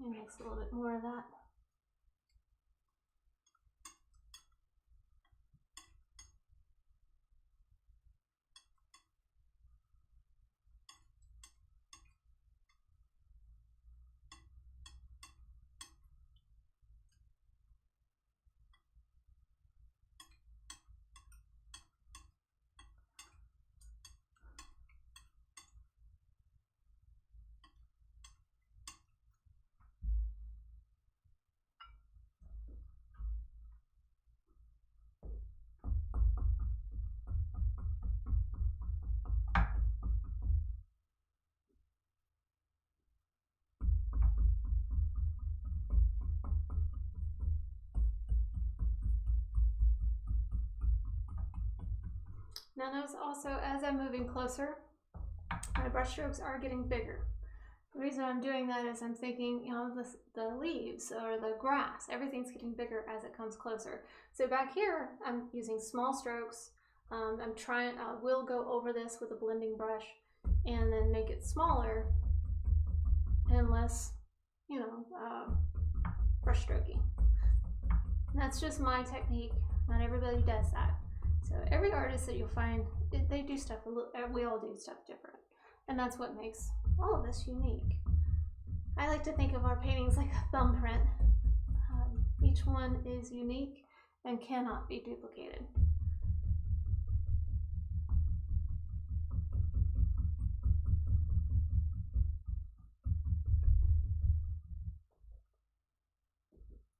Mix a little bit more of that. Now notice also, as I'm moving closer, my brush strokes are getting bigger. The reason I'm doing that is I'm thinking, you know, the leaves or the grass, everything's getting bigger as it comes closer. So back here, I'm using small strokes. I will go over this with a blending brush and then make it smaller and less, you know, brush strokey. And that's just my technique. Not everybody does that. So every artist that you'll find, they do stuff, we all do stuff different. And that's what makes all of this unique. I like to think of our paintings like a thumbprint. Each one is unique and cannot be duplicated.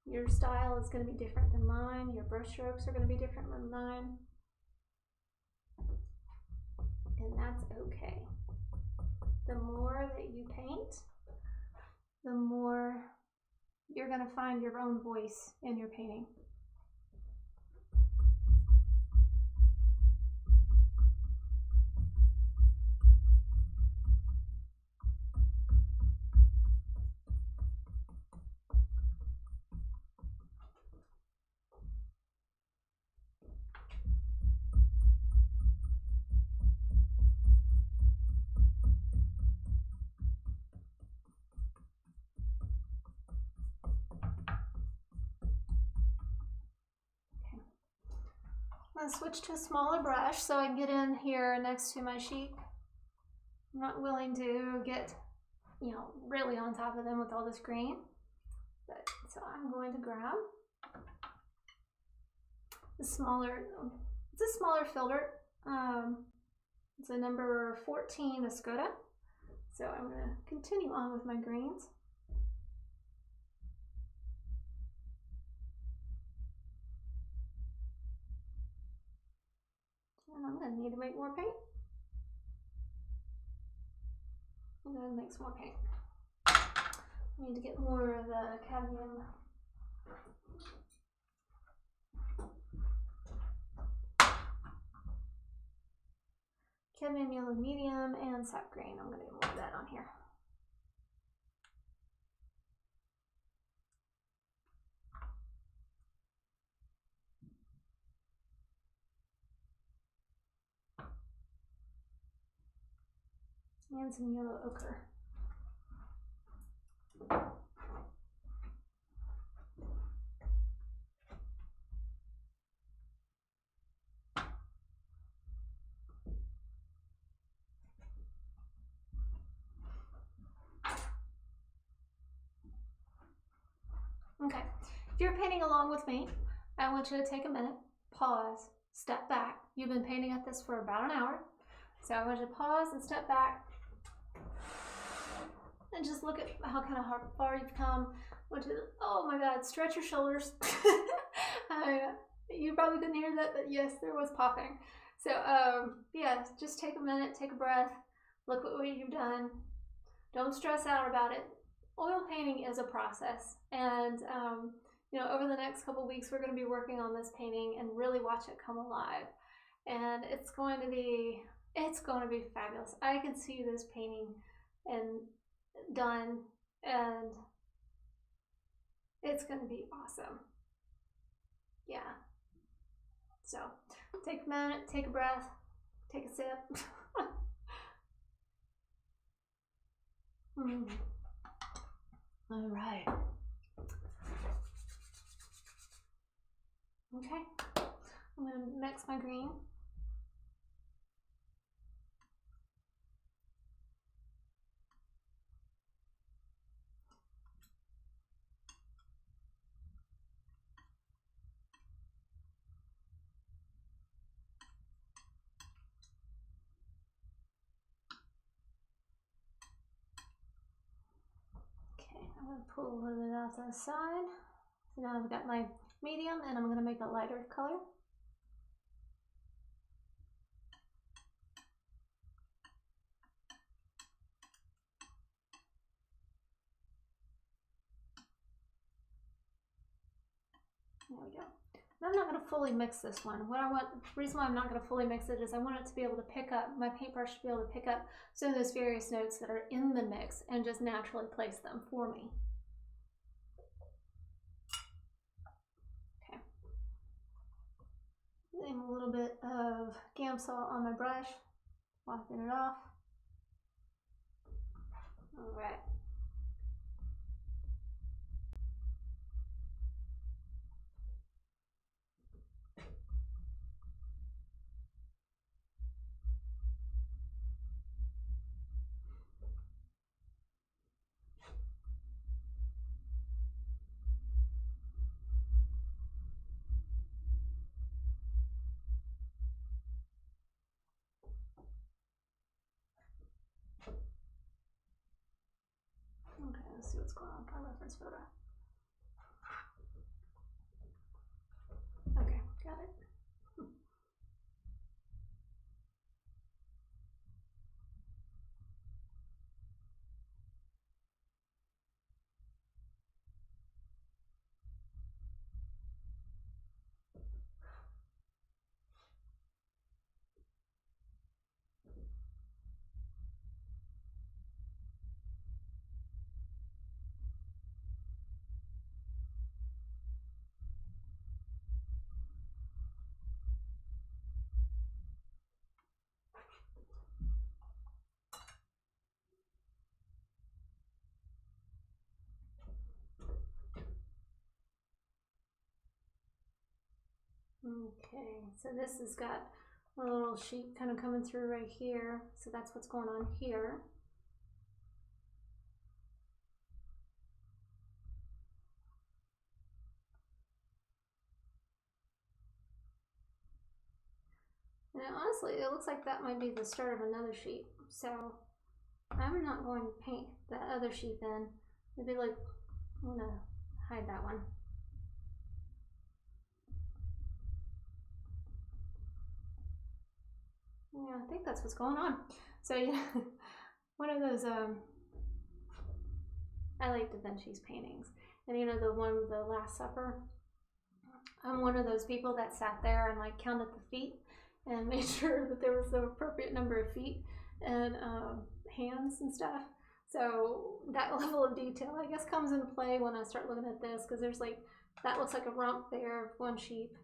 Your style is going to be different than mine. Your brush strokes are going to be different than mine. And that's okay. The more that you paint, the more you're going to find your own voice in your painting. I'm going to switch to a smaller brush so I can get in here next to my sheep. I'm not willing to get, you know, really on top of them with all this green. But, so I'm going to grab the smaller, it's a smaller filbert. It's a number 14 Escoda. So I'm going to continue on with my greens. And I'm going to need to make more paint. I'm going to make some more paint. I need to get more of the cadmium. Cadmium yellow medium and sap green. I'm going to get more of that on here. And some yellow ochre. Okay, if you're painting along with me, I want you to take a minute, pause, step back. You've been painting at this for about an hour. So I want you to pause and step back and just look at how kind of far you've come. I want you to, oh my God, stretch your shoulders. You probably couldn't hear that, but yes, there was popping. So yeah, just take a minute, take a breath, look at what you've done. Don't stress out about it. Oil painting is a process, and you know, over the next couple weeks we're going to be working on this painting and really watch it come alive, and it's going to be fabulous. I can see this painting and done, and it's going to be awesome. Yeah. So take a minute, take a breath, take a sip. All right. Okay, I'm going to mix my green. Okay, I'm going to pull a little bit out to the side. So now I've got my medium, and I'm going to make a lighter color. There we go. Now I'm not going to fully mix this one. The reason why I'm not going to fully mix it is I want it to be able to pick up, my paintbrush to be able to pick up some of those various notes that are in the mix and just naturally place them for me. Okay. Getting a little bit of Gamsol on my brush, wiping it off. All right. Okay, let's see what's going on with my reference photo. Okay, got it. Okay, so this has got a little sheet kind of coming through right here. So that's what's going on here. And honestly, it looks like that might be the start of another sheet. So I'm not going to paint that other sheet then. Maybe like, I'm gonna hide that one. Yeah, I think that's what's going on. So yeah, one of those, I like Da Vinci's paintings. And you know, the one with the Last Supper? I'm one of those people that sat there and like counted the feet and made sure that there was the appropriate number of feet and hands and stuff. So that level of detail, I guess, comes into play when I start looking at this, because there's like, that looks like a rump there of one sheep,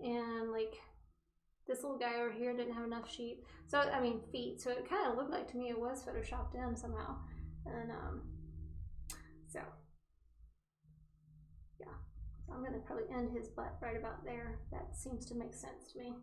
and like this little guy over here didn't have enough sheep. So, I mean, feet. So it kind of looked like to me it was photoshopped in somehow. And so, yeah. So I'm going to probably end his butt right about there. That seems to make sense to me.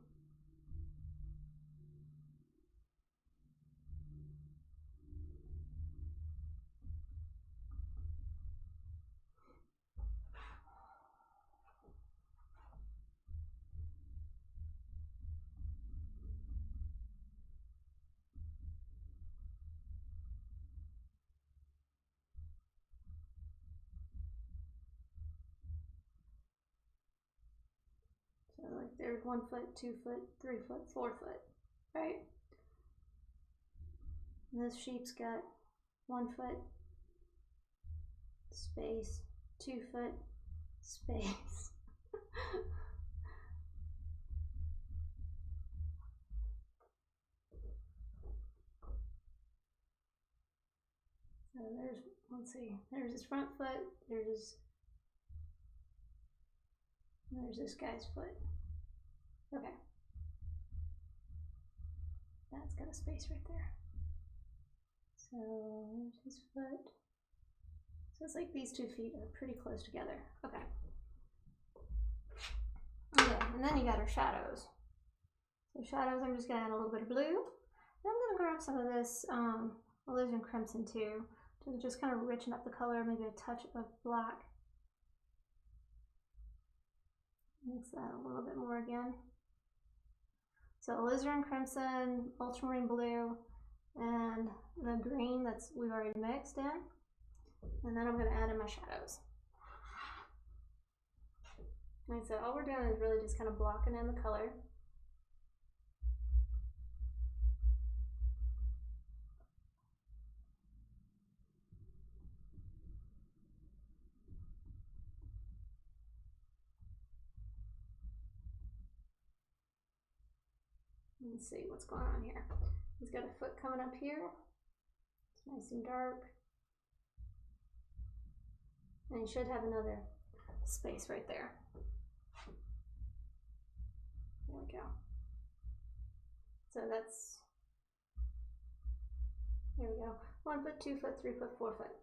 So like there's 1 foot, 2 foot, 3 foot, 4 foot, right? And this sheep's got 1 foot space, 2 foot space. So there's, let's see, there's his front foot, there's this guy's foot. Okay. That's got a space right there. So there's his foot. So it's like these 2 feet are pretty close together. Okay. Okay, and then you got our shadows. So shadows, I'm just gonna add a little bit of blue. And I'm gonna grab some of this alizarin crimson too, to just kind of richen up the color, maybe a touch of black. Mix that a little bit more again. So alizarin crimson, ultramarine blue, and the green that's we've already mixed in. And then I'm going to add in my shadows. And so all we're doing is really just kind of blocking in the color. Let's see what's going on here. He's got a foot coming up here. It's nice and dark. And he should have another space right there. There we go. So that's, there we go. 1 foot, 2 foot, 3 foot, 4 foot.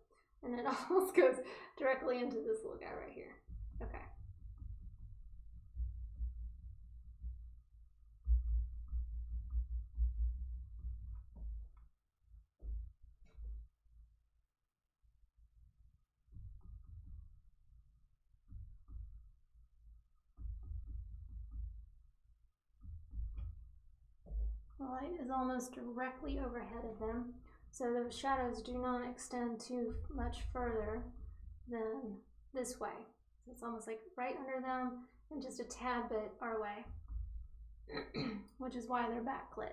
And it almost goes directly into this little guy right here. Okay. The light is almost directly overhead of them, so the shadows do not extend too much further than this way. So it's almost like right under them and just a tad bit our way, which is why they're backlit.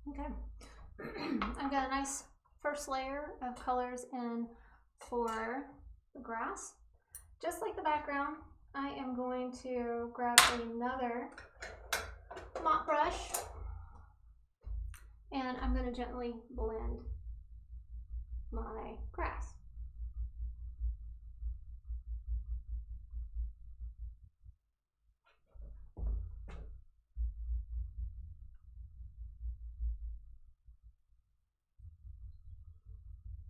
Okay, I've got a nice first layer of colors in for the grass. Just like the background, I am going to grab another mop brush and I'm going to gently blend my grass.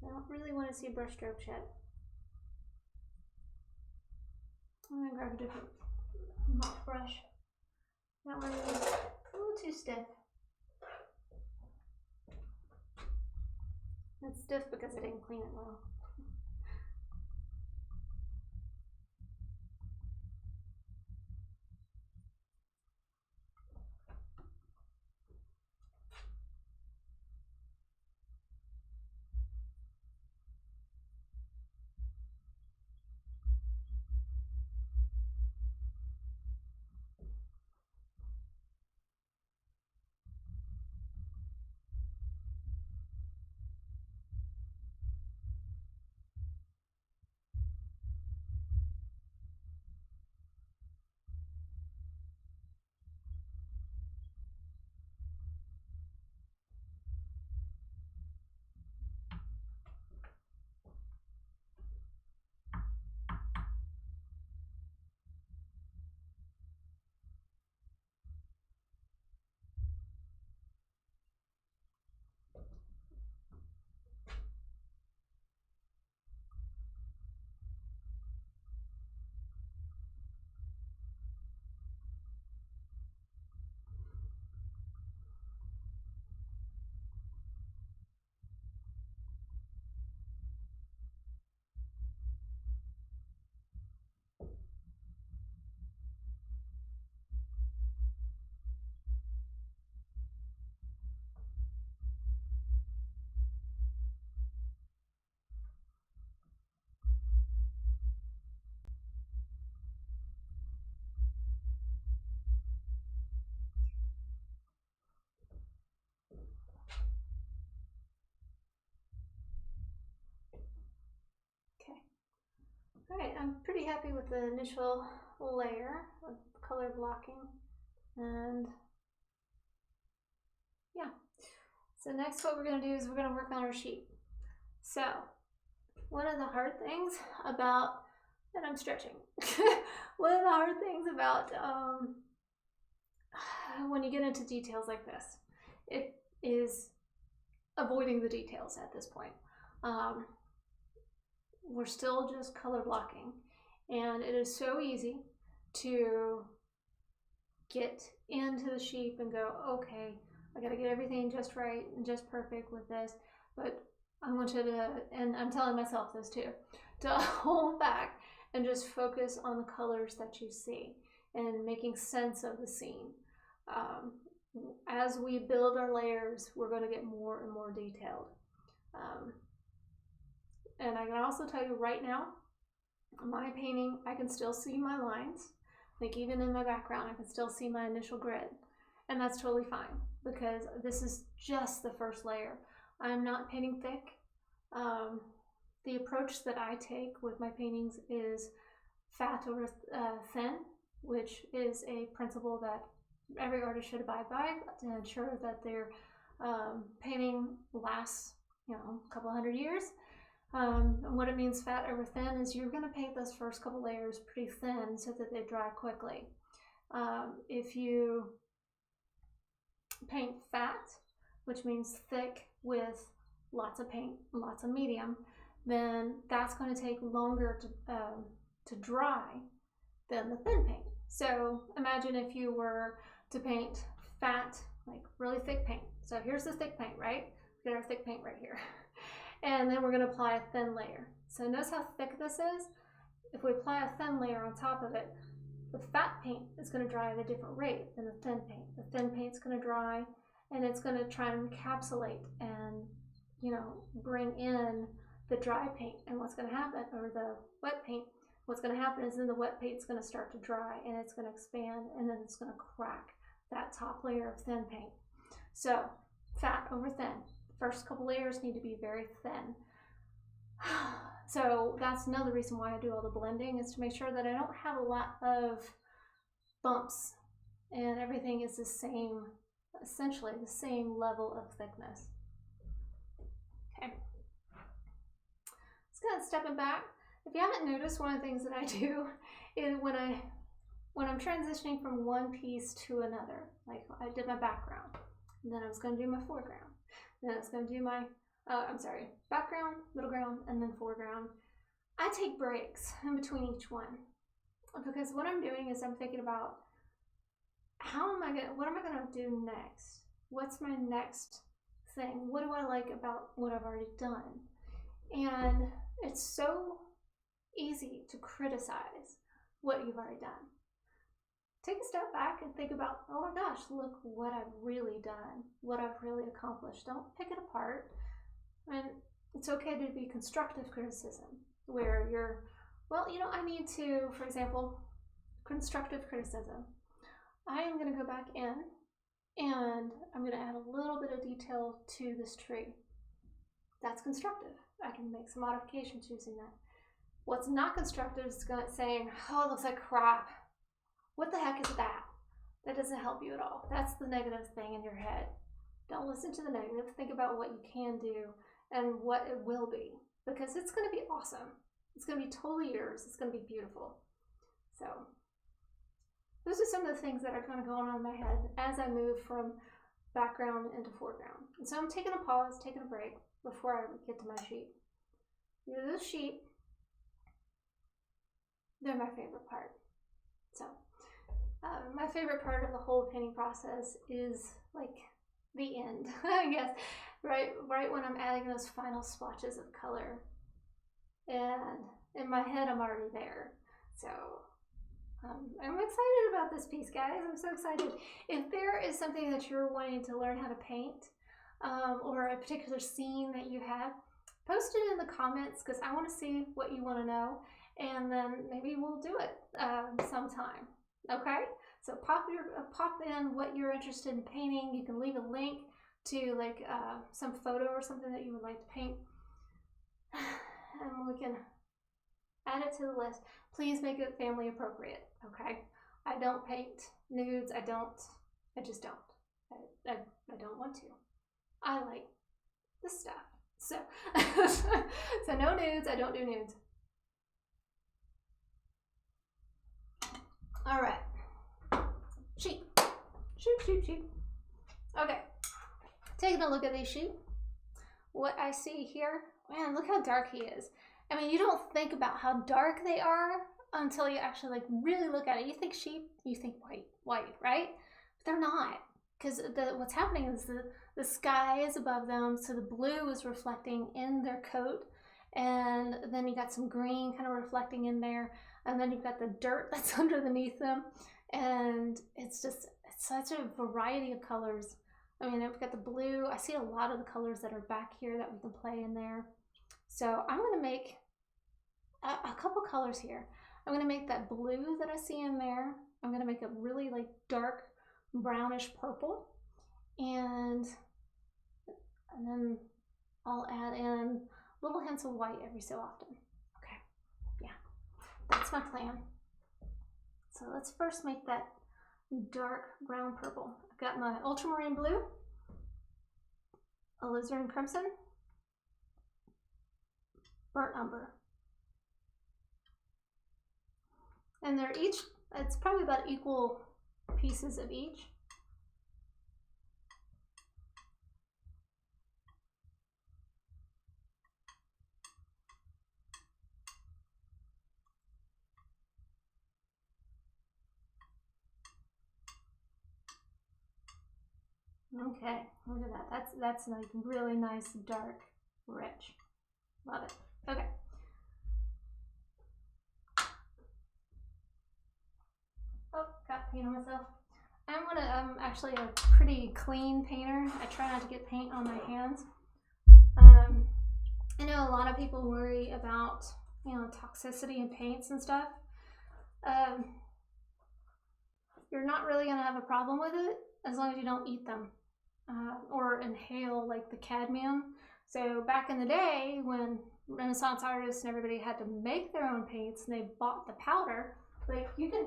I don't really want to see brush strokes yet. I'm going to grab a different mop brush. That one is a little too stiff. It's stiff because I didn't clean it well. Alright, I'm pretty happy with the initial layer of color blocking, and yeah. So next what we're going to do is we're going to work on our sheet. So one of the hard things about, and I'm stretching, one of the hard things about when you get into details like this, it is avoiding the details at this point. We're still just color blocking, and it is so easy to get into the sheep and go, okay, I got to get everything just right and just perfect with this. But I want you to, and I'm telling myself this too, to hold back and just focus on the colors that you see and making sense of the scene. As we build our layers, we're going to get more and more detailed. And I can also tell you right now, my painting, I can still see my lines. Like even in my background, I can still see my initial grid. And that's totally fine because this is just the first layer. I'm not painting thick. The approach that I take with my paintings is fat over thin, which is a principle that every artist should abide by to ensure that their painting lasts, a couple hundred years. What it means fat over thin is you're going to paint those first couple layers pretty thin so that they dry quickly. If you paint fat, which means thick with lots of paint, lots of medium, then that's going to take longer to dry than the thin paint. So imagine if you were to paint fat, like really thick paint. So here's the thick paint, right? We got our thick paint right here. And then we're going to apply a thin layer. So notice how thick this is. If we apply a thin layer on top of it, the fat paint is going to dry at a different rate than the thin paint. The thin paint's going to dry and it's going to try and encapsulate and, bring in the dry paint. And what's going to happen, or the wet paint, what's going to happen is then the wet paint's going to start to dry and it's going to expand and then it's going to crack that top layer of thin paint. So fat over thin. First couple layers need to be very thin. So that's another reason why I do all the blending, is to make sure that I don't have a lot of bumps and everything is the same essentially the same level of thickness. Okay. Just kind of stepping back. If you haven't noticed, one of the things that I do is when I'm transitioning from one piece to another, like I did my background, and then I was going to do my foreground, then I was going to do my, background, middle ground, and then foreground. I take breaks in between each one, because what I'm doing is I'm thinking about what am I going to do next? What's my next thing? What do I like about what I've already done? And it's so easy to criticize what you've already done. Take a step back and think about, oh my gosh, look what I've really done, what I've really accomplished. Don't pick it apart. And it's okay to be constructive criticism, where you're, well, you know, I need to, for example, constructive criticism. I am going to go back in and I'm going to add a little bit of detail to this tree. That's constructive. I can make some modifications using that. What's not constructive is saying, oh, it looks like crap. What the heck is that? That doesn't help you at all. That's the negative thing in your head. Don't listen to the negative. Think about what you can do and what it will be, because it's going to be awesome. It's going to be totally yours. It's going to be beautiful. So those are some of the things that are kind of going on in my head as I move from background into foreground. And so I'm taking a pause, taking a break before I get to my sheep. This sheep, they're my favorite part. So my favorite part of the whole painting process is like the end, I guess, right when I'm adding those final splotches of color. And in my head, I'm already there. So I'm excited about this piece, guys. I'm so excited. If there is something that you're wanting to learn how to paint, or a particular scene that you have, post it in the comments, because I want to see what you want to know, and then maybe we'll do it sometime. Okay? So pop in what you're interested in painting. You can leave a link to like some photo or something that you would like to paint, and we can add it to the list. Please make it family appropriate, okay? I don't paint nudes. I just don't. I don't want to. I like this stuff. So, so no nudes. I don't do nudes. All right. Sheep. Sheep. Okay. Taking a look at these sheep. What I see here, man, look how dark he is. I mean, you don't think about how dark they are until you actually like really look at it. You think sheep, you think white, right? But they're not, because what's happening is the sky is above them, so the blue is reflecting in their coat, and then you got some green kind of reflecting in there, and then you've got the dirt that's underneath them, and it's such a variety of colors. I mean, I've got the blue. I see a lot of the colors that are back here that we can play in there. So I'm going to make a couple colors here. I'm going to make that blue that I see in there. I'm going to make it really like dark brownish purple. And then I'll add in little hints of white every so often. Okay, yeah, that's my plan. So let's first make that dark brown purple. I've got my ultramarine blue, alizarin crimson, burnt umber. And they're each, it's probably about equal pieces of each. Okay, look at that. That's like really nice, dark, rich. Love it. Okay. Oh, got paint on myself. I'm actually a pretty clean painter. I try not to get paint on my hands. I know a lot of people worry about, you know, toxicity in paints and stuff. You're not really gonna have a problem with it as long as you don't eat them. Or inhale like the cadmium. So back in the day when Renaissance artists and everybody had to make their own paints and they bought the powder, like you can,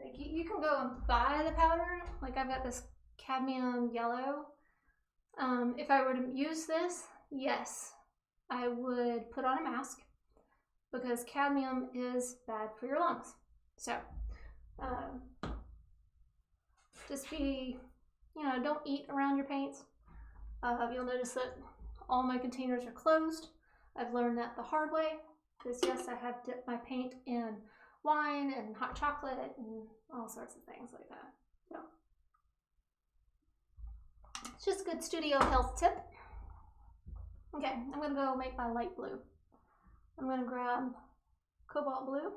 Like you can go and buy the powder. Like I've got this cadmium yellow. If I were to use this, yes, I would put on a mask because cadmium is bad for your lungs. So just be, you know, don't eat around your paints. You'll notice that all my containers are closed. I've learned that the hard way because yes, I have dipped my paint in wine and hot chocolate and all sorts of things like that. So it's just a good studio health tip. Okay, I'm gonna go make my light blue. I'm gonna grab cobalt blue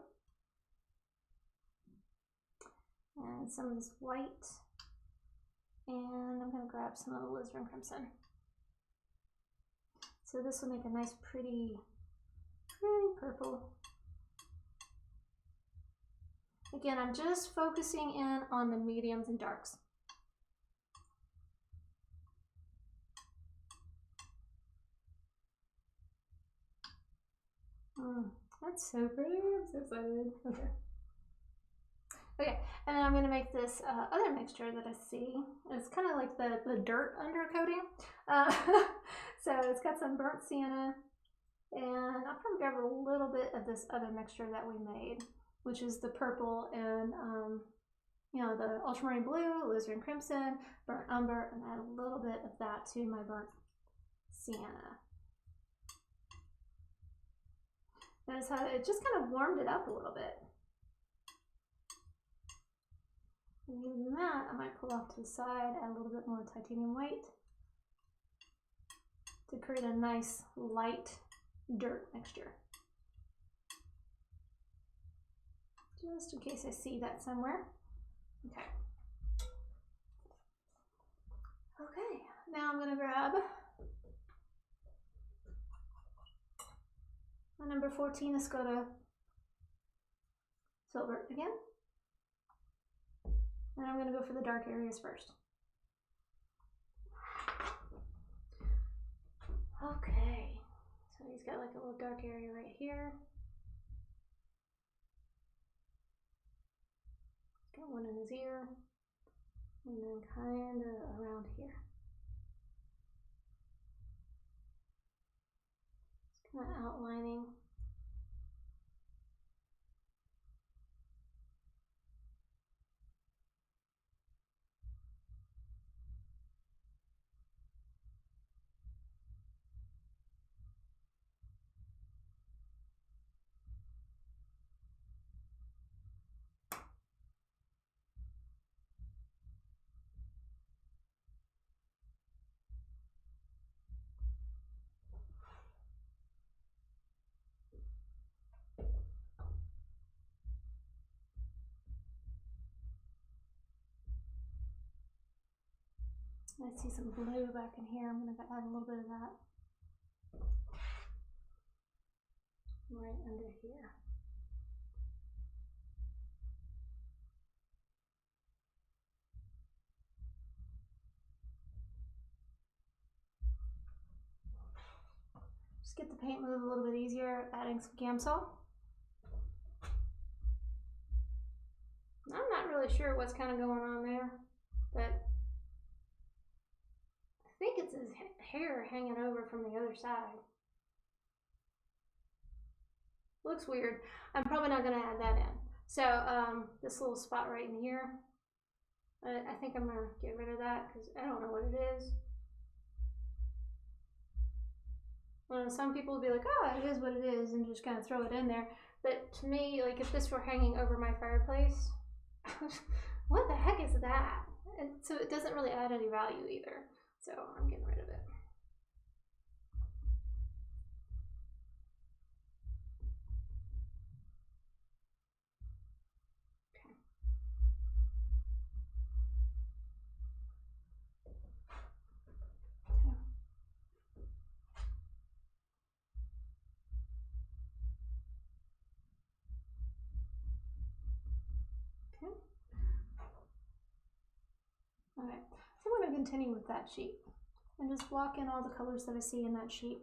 and some of this white, and I'm gonna grab some of the alizarin crimson. So this will make a nice pretty purple. Again, I'm just focusing in on the mediums and darks. That's so pretty. I'm so excited. Okay, and then I'm going to make this other mixture that I see. It's kind of like the dirt undercoating. So it's got some burnt sienna, and I'll probably grab a little bit of this other mixture that we made, which is the purple and you know, the ultramarine blue, alizarin crimson, burnt umber, and add a little bit of that to my burnt sienna. Notice how it just kind of warmed it up a little bit. And using that, I might pull off to the side, add a little bit more titanium white to create a nice light dirt mixture. Just in case I see that somewhere. Okay. Okay, now I'm gonna grab my number 14 Escoda silver again. And I'm gonna go for the dark areas first. Okay, so he's got like a little dark area right here. Got one in his ear, and then kind of around here. Just kind of outlining. I see some blue back in here. I'm going to add a little bit of that right under here. Just get the paint move a little bit easier, adding some Gamsol. I'm not really sure what's kind of going on there, but I think it's his hair hanging over from the other side. Looks weird. I'm probably not going to add that in. So this little spot right in here, I think I'm going to get rid of that because I don't know what it is. Well, some people will be like, oh, it is what it is, and just kind of throw it in there. But to me, like if this were hanging over my fireplace, what the heck is that? And so it doesn't really add any value either. So I'm getting rid of it. Alright, so I'm going to continue with that sheet and just block in all the colors that I see in that sheet.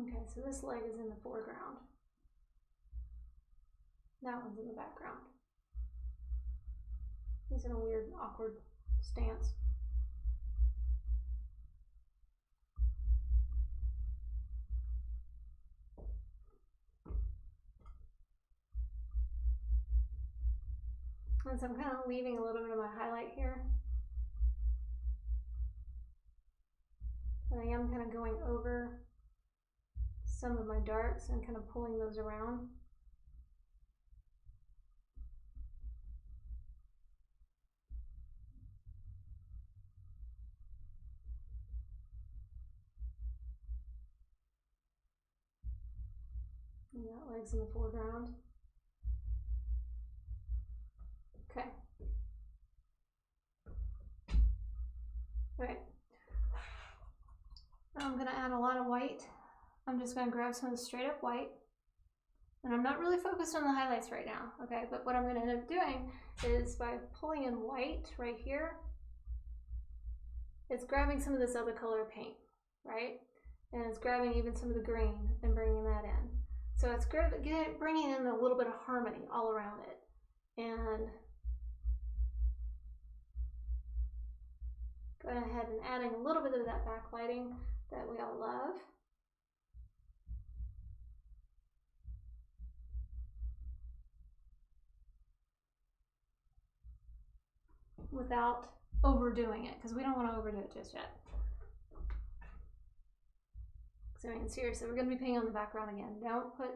Okay, so this leg is in the foreground. That one's in the background. He's in a weird, awkward stance. And so I'm kind of leaving a little bit of my highlight here. And I am kind of going over some of my darks and kind of pulling those around. And that leg's in the foreground. Okay. All right. Now I'm going to add a lot of white. I'm just going to grab some of the straight up white. And I'm not really focused on the highlights right now, okay? But what I'm going to end up doing is by pulling in white right here, it's grabbing some of this other color paint, right? And it's grabbing even some of the green and bringing that in. So it's bringing in a little bit of harmony all around it. And going ahead and adding a little bit of that backlighting that we all love. Without overdoing it, because we don't want to overdo it just yet. So I mean, seriously, we're going to be painting on the background again. Don't put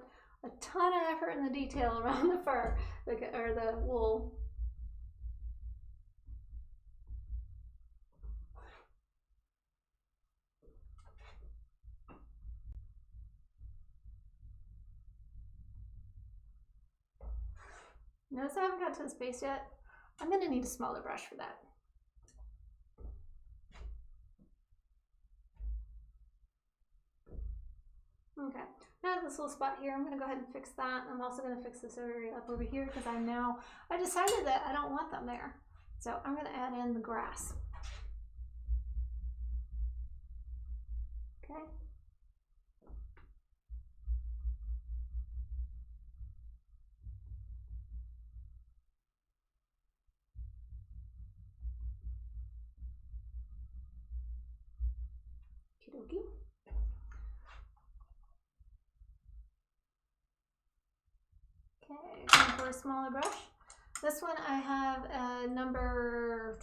a ton of effort in the detail around the fur or the wool. Notice I haven't got to the space yet. I'm going to need a smaller brush for that. Okay, now this little spot here, I'm going to go ahead and fix that. I'm also going to fix this area up over here because I decided that I don't want them there. So I'm going to add in the grass. Okay. Okie dokie. Okay, going for a smaller brush. This one I have number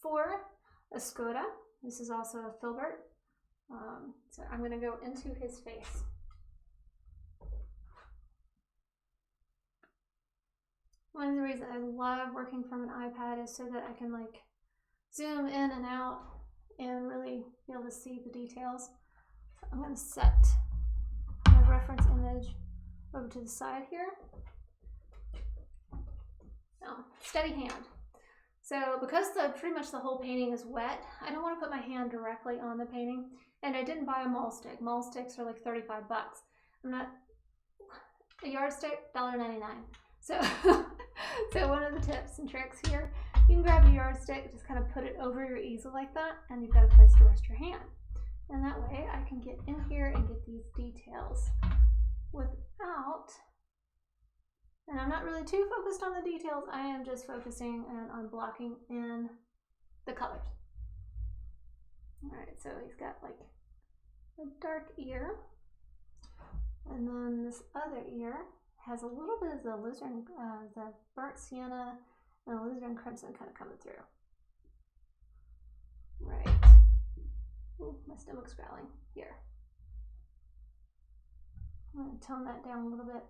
4, a Skoda. This is also a filbert. So I'm going to go into his face. One of the reasons I love working from an iPad is so that I can like zoom in and out and really be able to see the details. So I'm going to set my reference image over to the side here. Now, steady hand. So because pretty much the whole painting is wet, I don't want to put my hand directly on the painting. And I didn't buy a mall stick. Mall sticks are like 35 bucks. A yardstick, $1.99. So, so one of the tips and tricks here, you can grab a yardstick, just kind of put it over your easel like that, and you've got a place to rest your hand. And that way I can get in here and get these details without, and I'm not really too focused on the details, I am just focusing on blocking in the colors. All right, so he's got like a dark ear, and then this other ear has a little bit of the alizarin, the burnt sienna and alizarin crimson kind of coming through. Right. Ooh, my stomach's growling here. I'm going to tone that down a little bit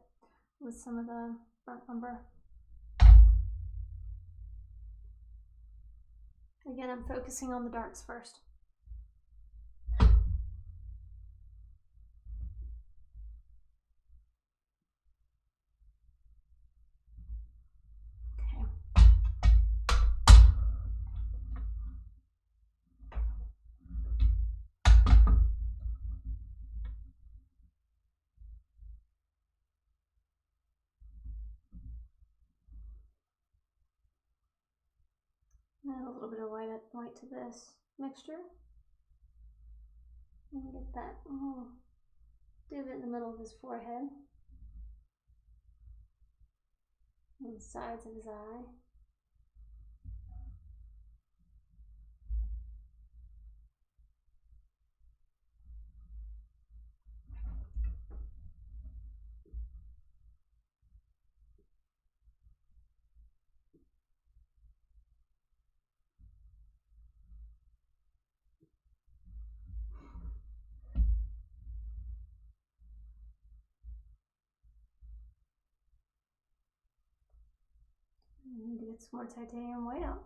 with some of the burnt umber. Again, I'm focusing on the darks first. Add a little bit of white to this mixture. And get that Smooth it in the middle of his forehead. On the sides of his eye. I need to get some more titanium white out.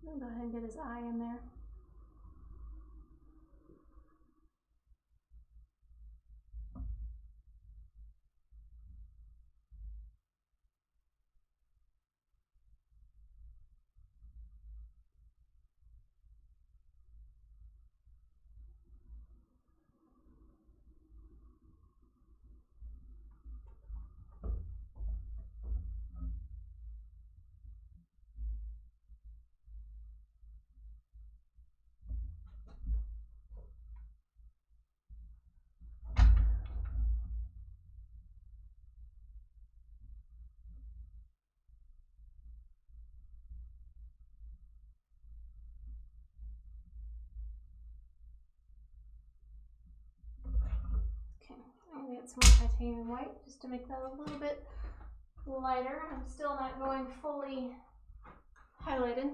I'll go ahead and get his eye in there. Okay, I'm gonna get some more titanium white just to make that a little bit lighter. I'm still not going fully highlighted.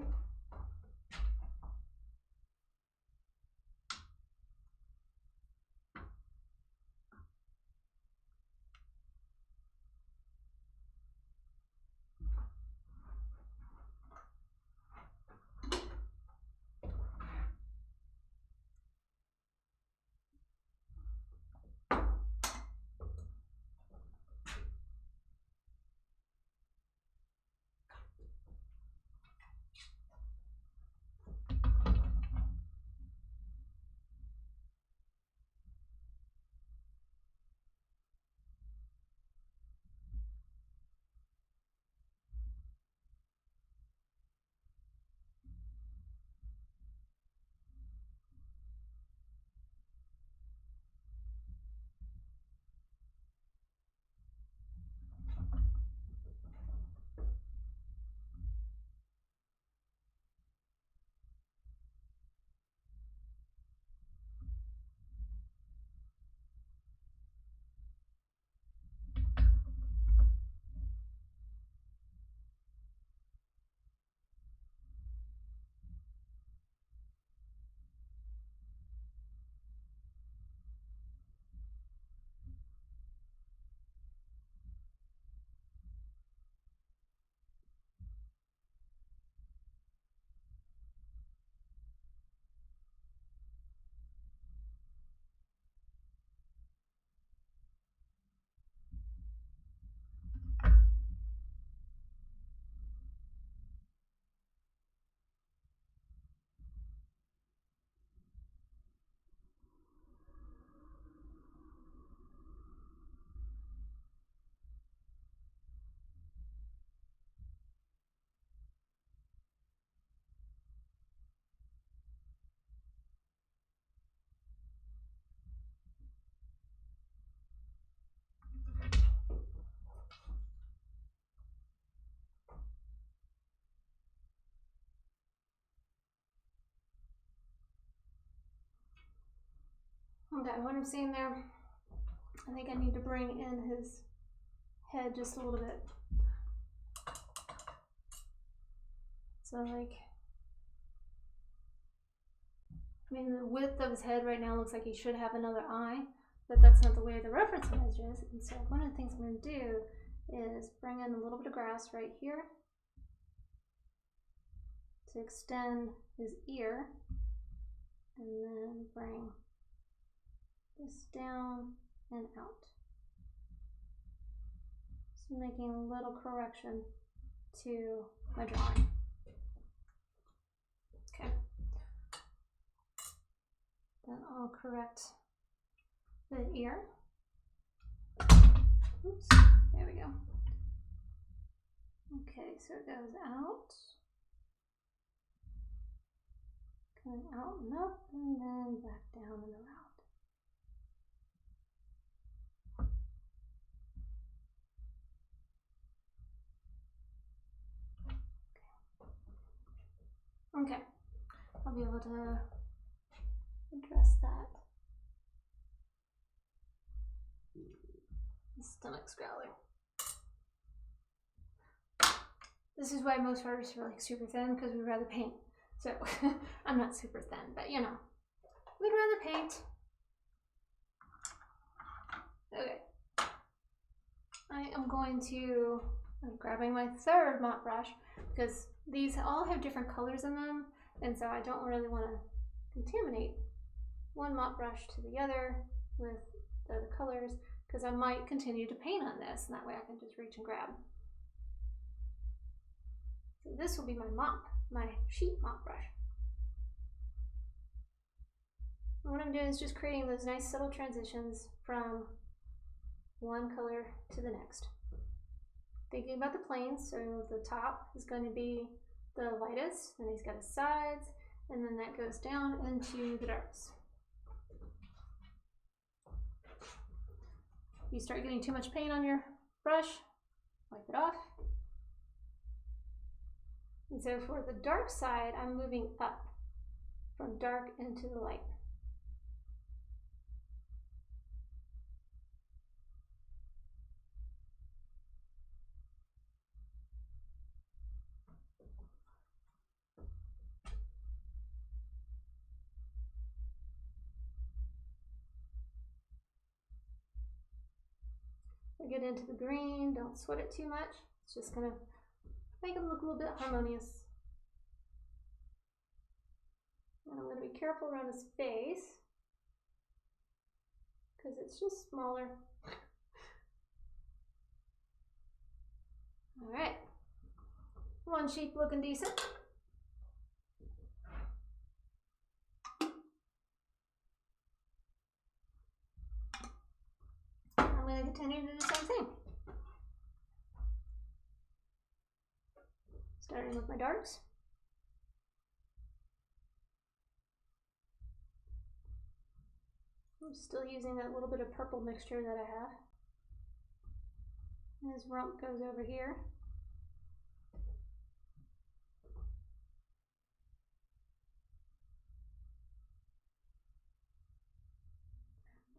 Okay, what I'm seeing there, I think I need to bring in his head just a little bit. So like, I mean, the width of his head right now looks like he should have another eye, but that's not the way the reference image is. And so one of the things I'm going to do is bring in a little bit of grass right here to extend his ear, and then bring this down and out. So making a little correction to my drawing. Okay. Then I'll correct the ear. Oops, there we go. Okay, so it goes out, coming out and up, and then back down and around. Okay, I'll be able to address that. The stomach's growling. This is why most artists are like super thin, because we'd rather paint. So I'm not super thin, but you know, we'd rather paint. Okay, I am going to, I'm grabbing my third mop brush, because these all have different colors in them, and so I don't really want to contaminate one mop brush to the other with the other colors, because I might continue to paint on this, and that way I can just reach and grab. So this will be my sheet mop brush. And what I'm doing is just creating those nice subtle transitions from one color to the next. Thinking about the planes, so the top is going to be the lightest, then he's got his sides, and then that goes down into the darks. You start getting too much paint on your brush, wipe it off. And so for the dark side, I'm moving up from dark into the light. I get into the green, don't sweat it too much. It's just gonna make them look a little bit harmonious. And I'm gonna be careful around his face, because it's just smaller. All right, one sheep looking decent. I'm going to continue to do the same thing. Starting with my darks. I'm still using that little bit of purple mixture that I have. And his rump goes over here.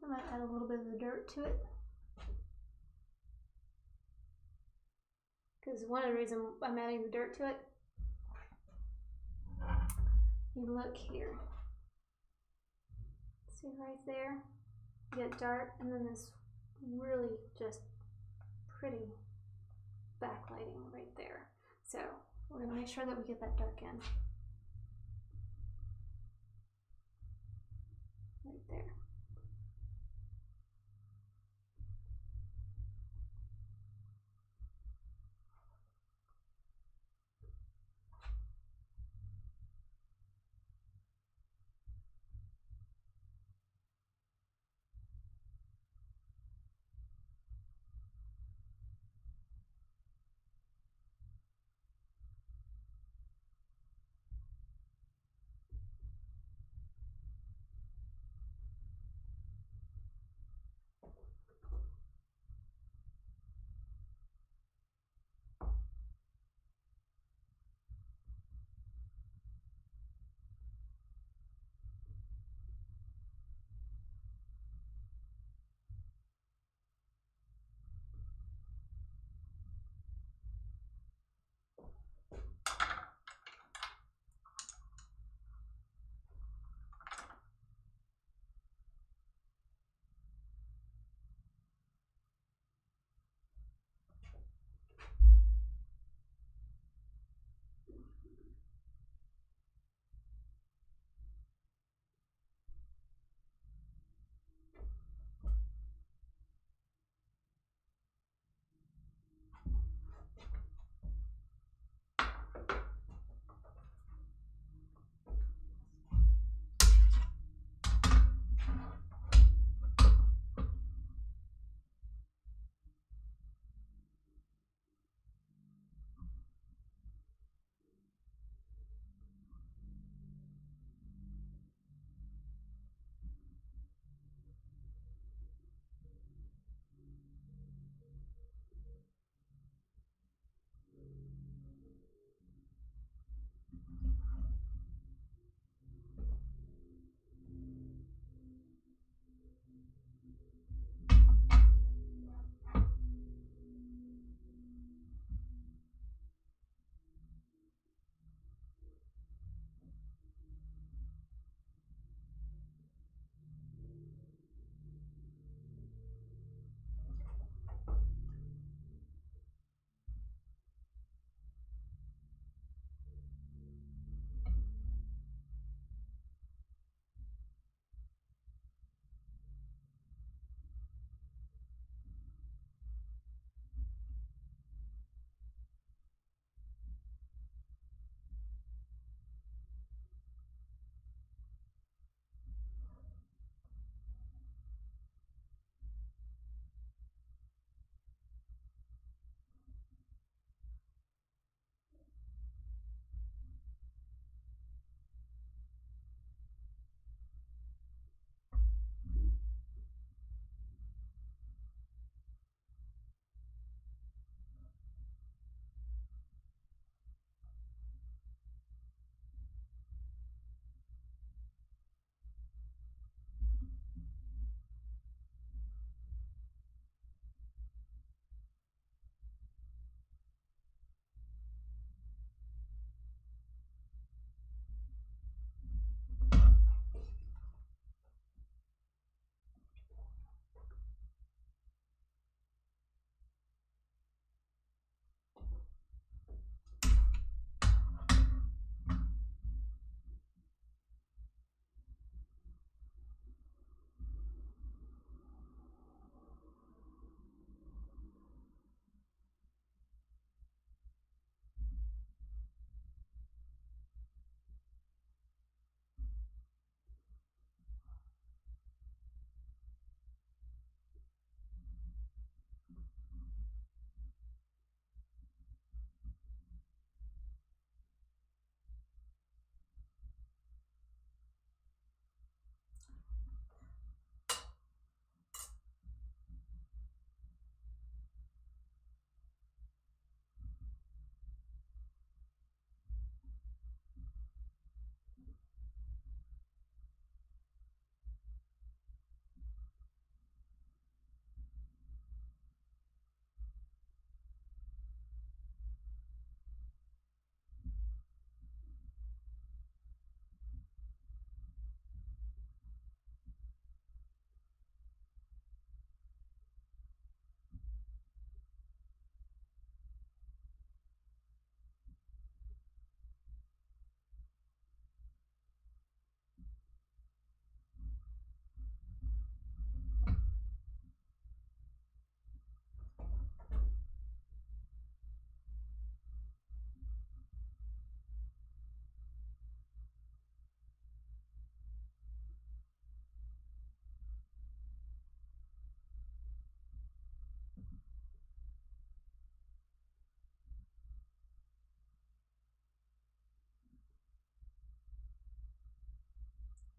I might add a little bit of the dirt to it, because one of the reasons I'm adding the dirt to it, you look here, see right there, you get dark, and then this really just pretty backlighting right there. So we're going to make sure that we get that dark in right there.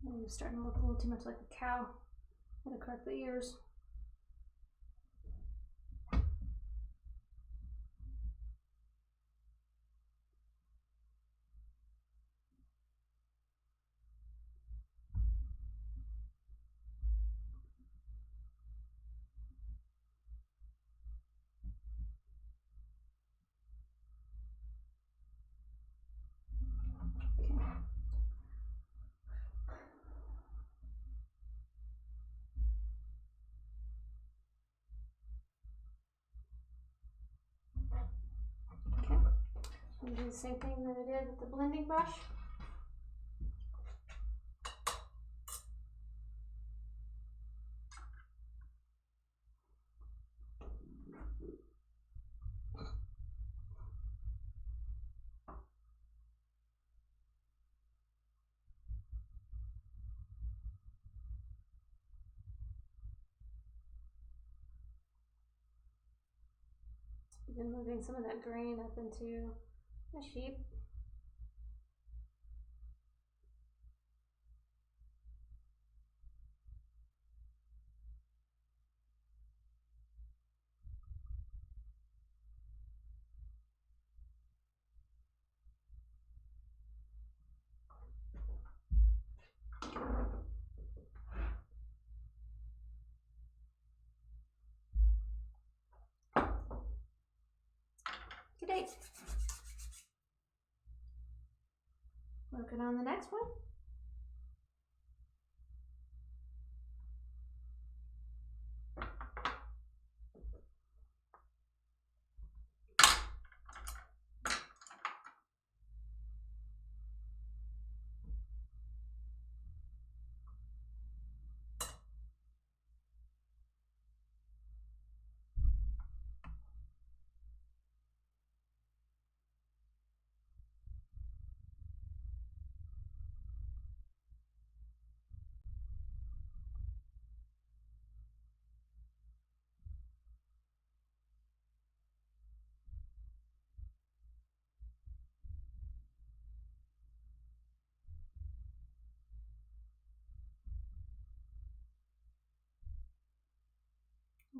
You're starting to look a little too much like a cow. Gotta correct the ears. Okay, and do the same thing that I did with the blending brush. Begin moving some of that green up into the sheep. Good day. Working on the next one.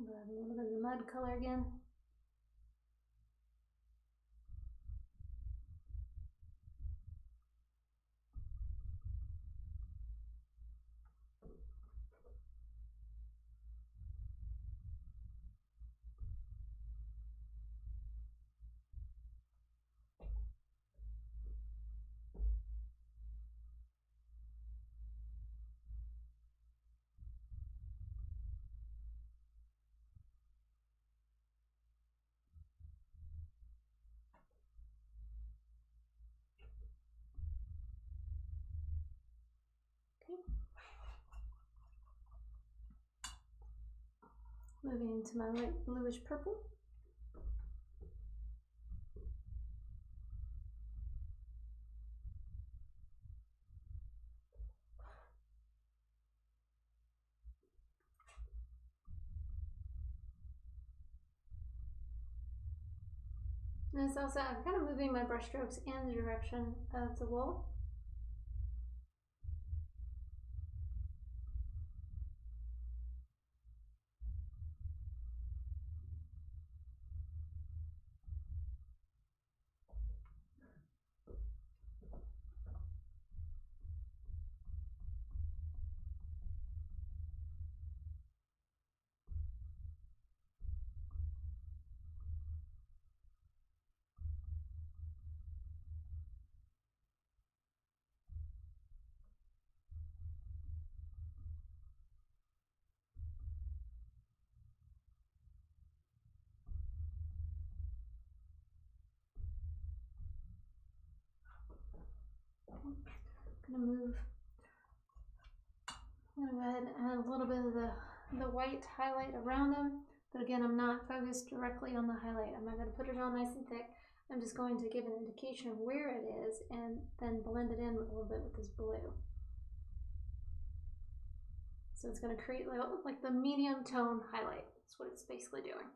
Grab a little bit of the mud color again. Okay. Moving into my light bluish purple. And it's also, I'm kind of moving my brush strokes in the direction of the wool. I'm gonna go ahead and add a little bit of the white highlight around them, but again, I'm not focused directly on the highlight. I'm not going to put it on nice and thick. I'm just going to give an indication of where it is and then blend it in with a little bit with this blue. So it's going to create like the medium tone highlight. That's what it's basically doing.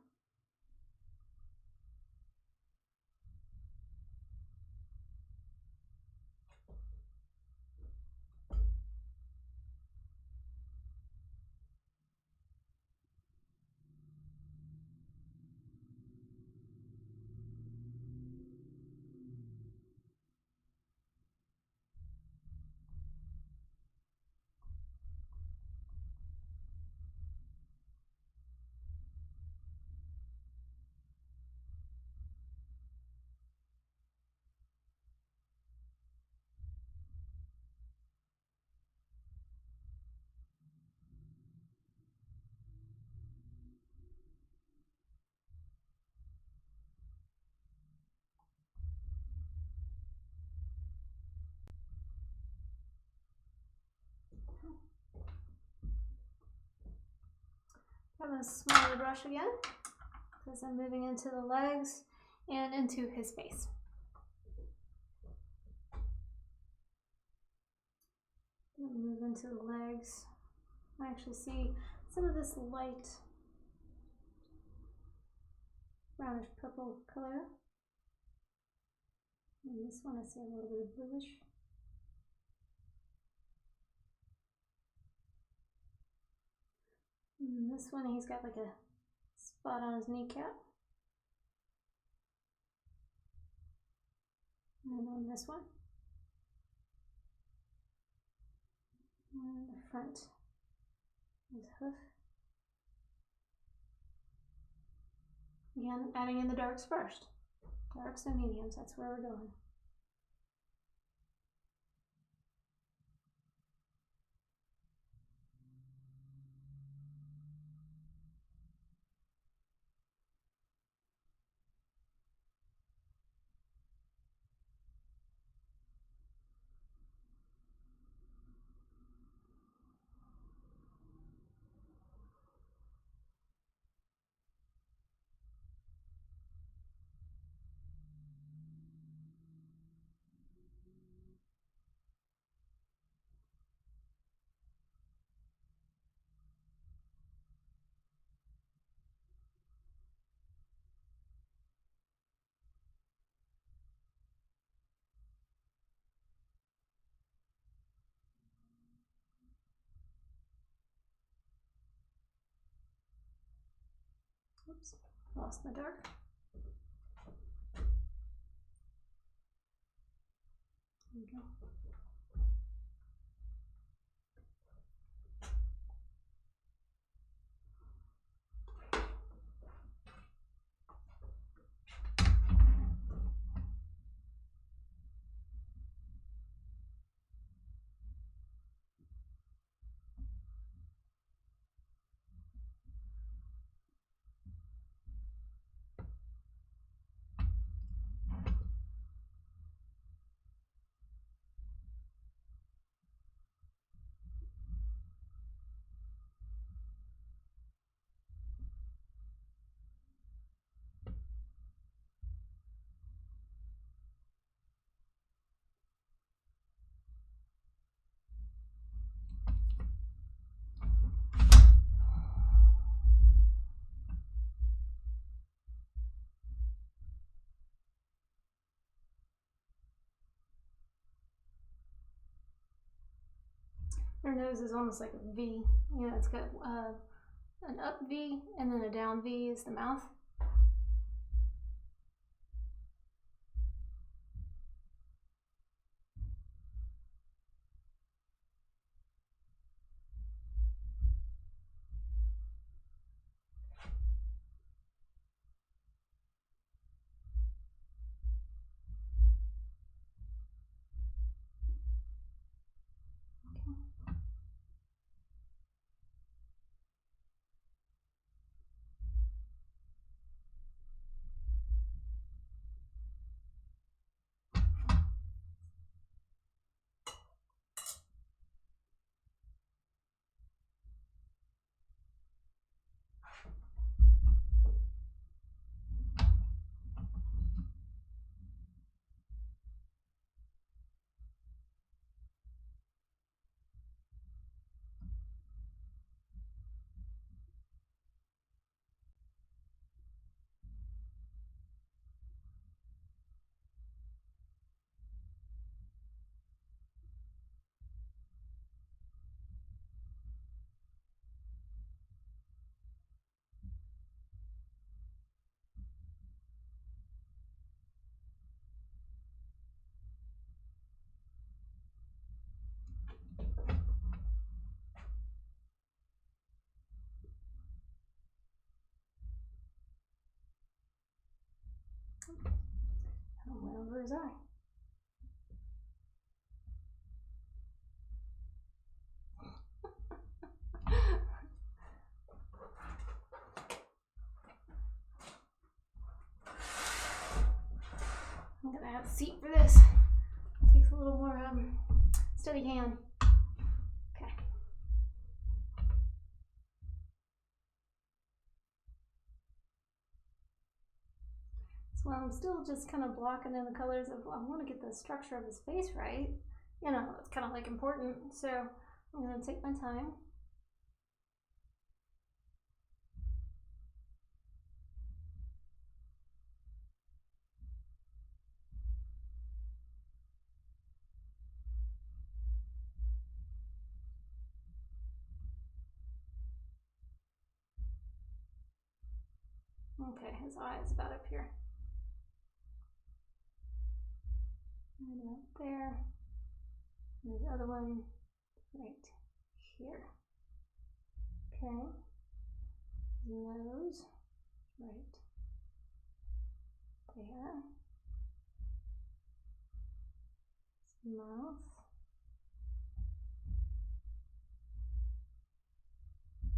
from a smaller brush again, because I'm moving into the legs and into his face. Move into the legs. I actually see some of this light brownish purple color. And this one I see a little bit of bluish. And this one he's got like a spot on his kneecap. And on this one. And the front, his hoof. Again, adding in the darks first. Darks and mediums, that's where we're going. Oops, lost the dark. There we go. Her nose is almost like a V. You know, it's got an up V and then a down V is the mouth. I went over his eye. I'm gonna have a seat for this. Takes a little more steady hand. Okay. So I'm still just kind of blocking in the colors of, I want to get the structure of his face right. You know, it's kind of like important. So I'm going to take my time. Okay, his eye is about up here. Right about there. And the other one right here. Okay. Nose right there. Mouth.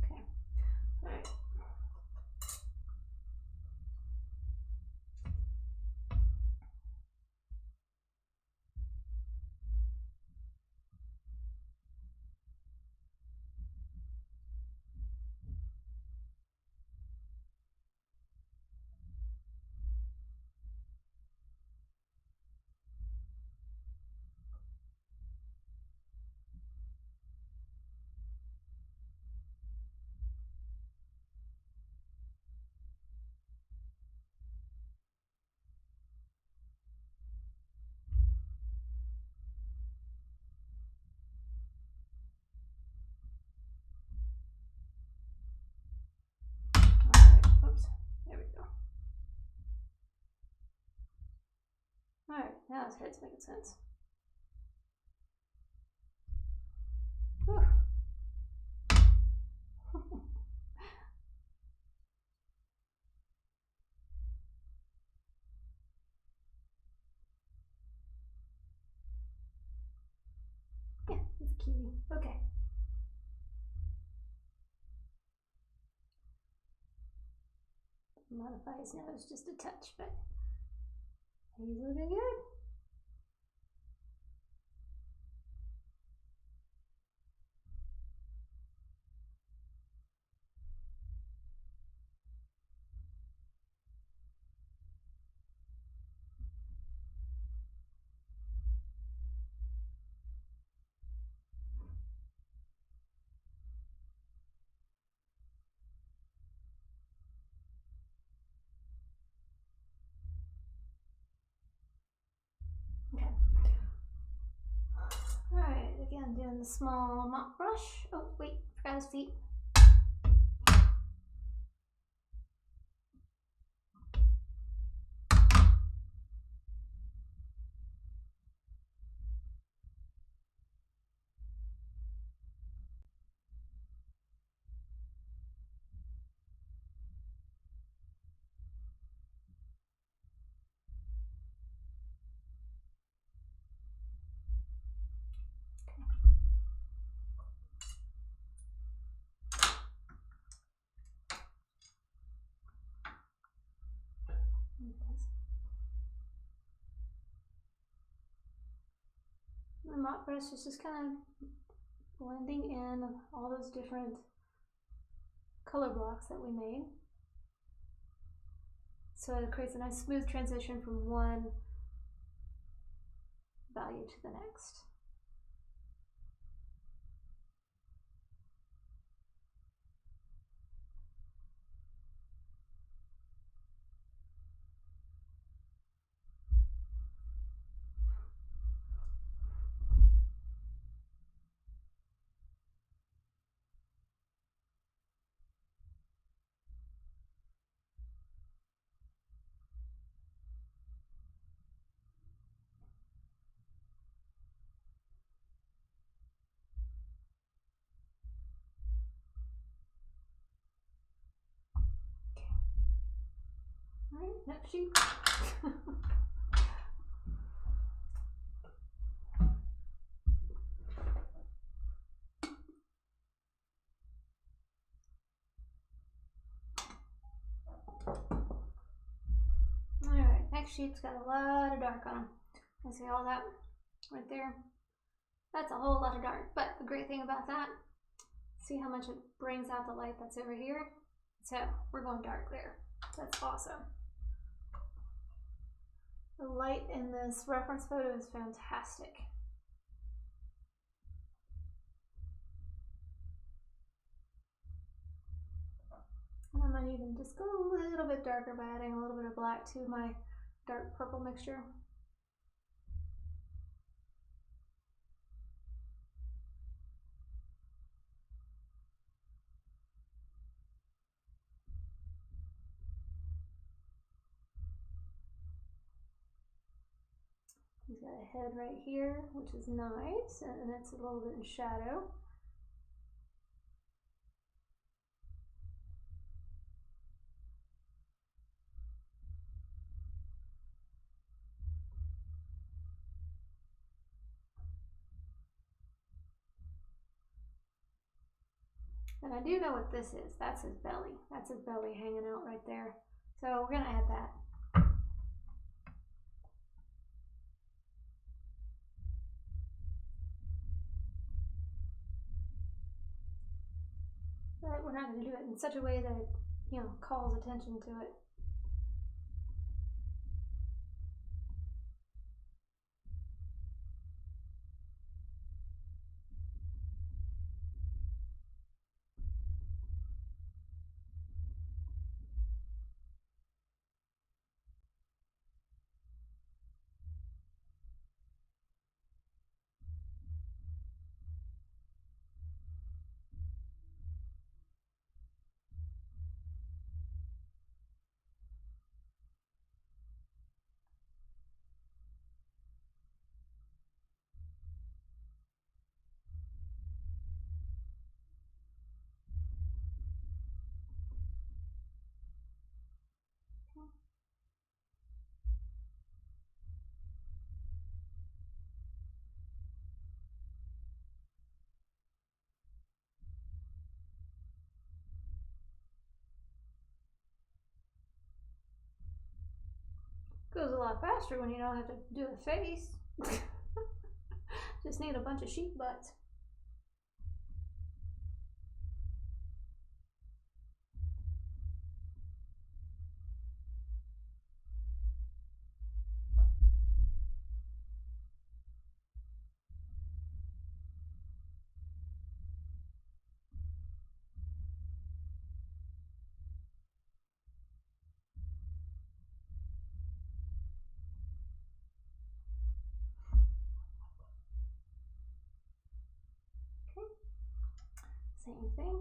Okay. All right. Oops. There we go. All right, now his head's making sense. Whew. Yeah, he's a cutie. Okay. Modify his nose just a touch, but he's looking good. Okay. All right, again, doing the small mop brush. Oh, wait, forgot his feet. The mop brush is just kind of blending in all those different color blocks that we made. So it creates a nice smooth transition from one value to the next. All right, next sheet. All right, next sheet's got a lot of dark on them. You see all that right there? That's a whole lot of dark, but the great thing about that, see how much it brings out the light that's over here? So we're going dark there. That's awesome. The light in this reference photo is fantastic. And I might even just go a little bit darker by adding a little bit of black to my dark purple mixture. He's got a head right here, which is nice, and it's a little bit in shadow. And I do know what this is. That's his belly. That's his belly hanging out right there. So we're gonna add that. But we're not gonna do it in such a way that it, you know, calls attention to it. Goes a lot faster when you don't have to do a face. Just need a bunch of sheep butts. Okay, same thing.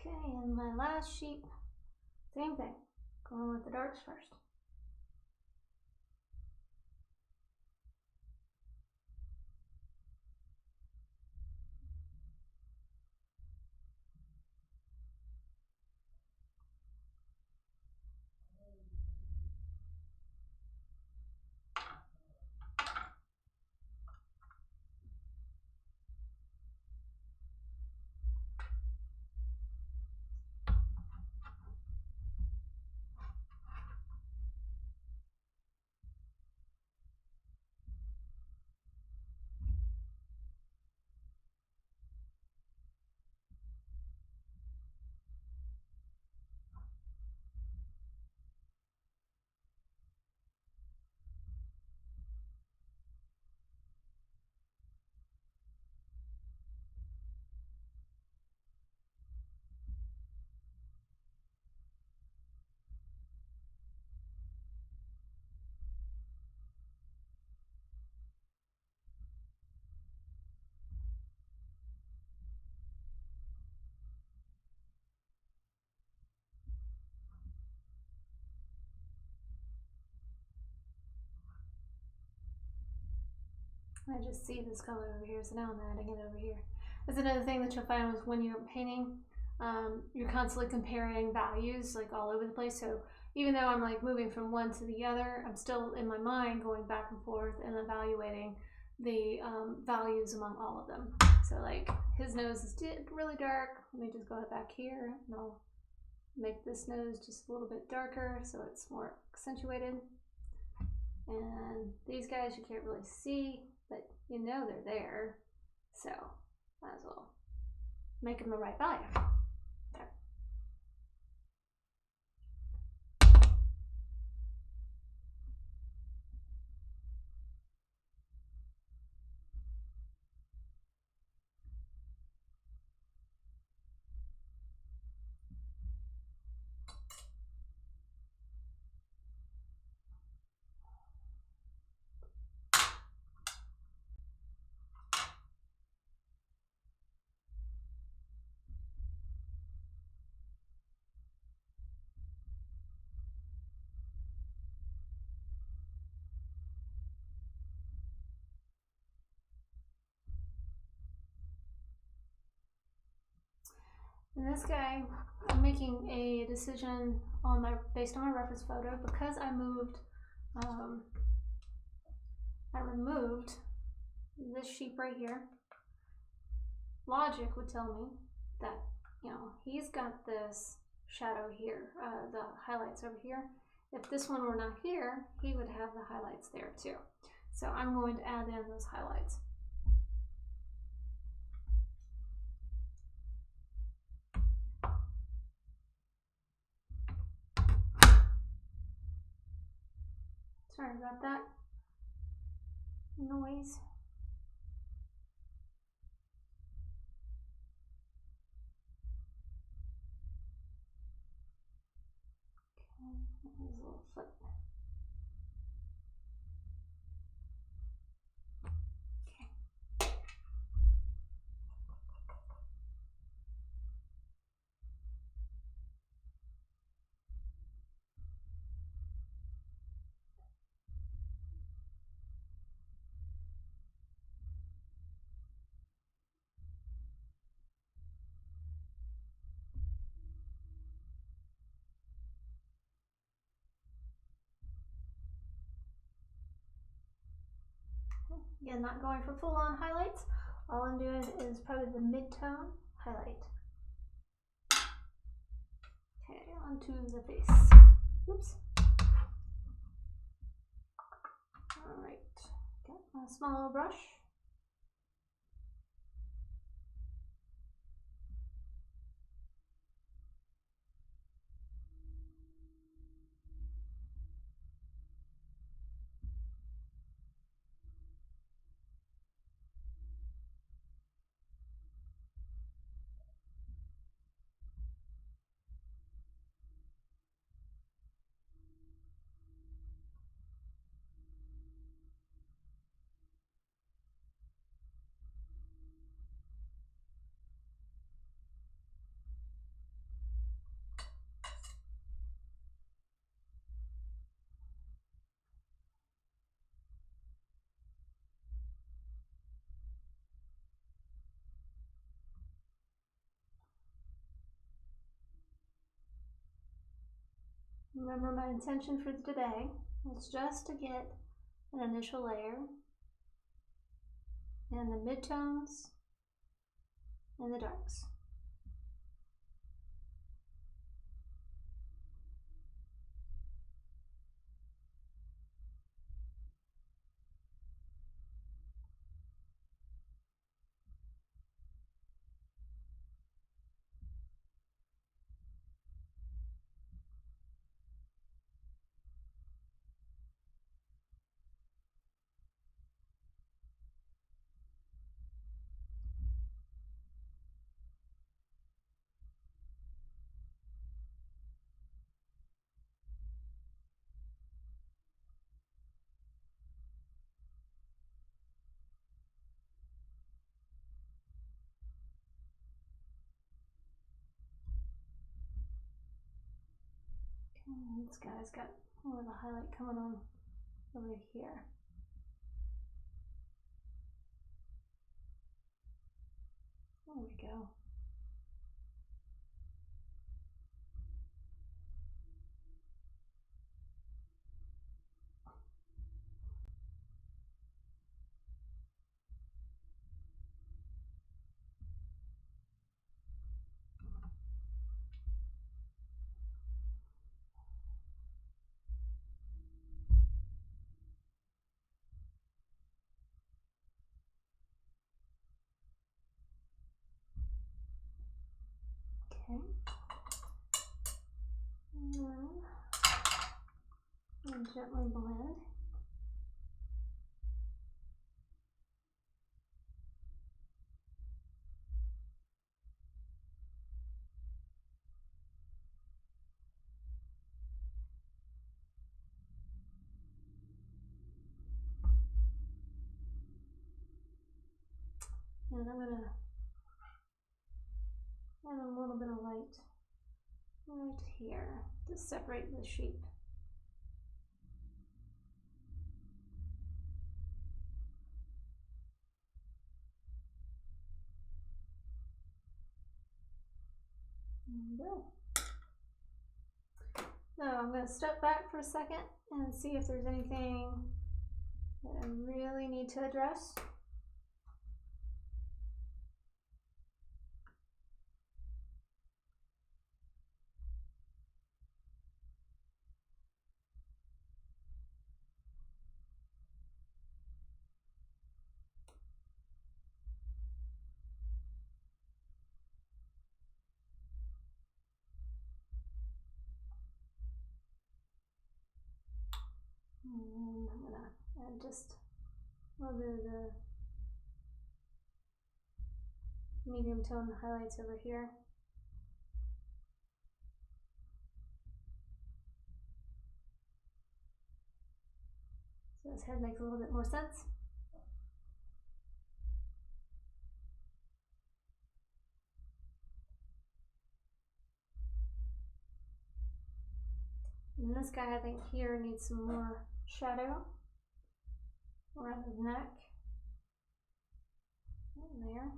Okay, and my last sheep, same thing. Going with the darks first. I just see this color over here, so now I'm adding it over here. That's another thing that you'll find with when you're painting, you're constantly comparing values like all over the place. So even though I'm like moving from one to the other, I'm still in my mind going back and forth and evaluating the values among all of them. So like his nose is really dark. Let me just go back here and I'll make this nose just a little bit darker so it's more accentuated. And these guys you can't really see, but you know they're there. So might as well make them the right value. Okay. And this guy, I'm making a decision based on my reference photo because I removed this sheep right here. Logic would tell me that, you know, he's got this shadow here, the highlights over here. If this one were not here, he would have the highlights there too. So I'm going to add in those highlights. Sorry about that noise. Okay, there's a little foot. Okay. Again, not going for full-on highlights. All I'm doing is probably the mid-tone highlight. Okay, onto the face. Oops. All right, got a small little brush. Remember, my intention for today was just to get an initial layer and the midtones and the darks. This guy's got more of a highlight coming on over here. There we go. and gently blend. And I'm going to add a little bit of light right here to separate the sheep. There we go. So I'm going to step back for a second and see if there's anything that I really need to address. And I'm going to add just a little bit of the medium tone highlights over here. So this head makes a little bit more sense. And this guy, I think here needs some more shadow around his neck. Right there.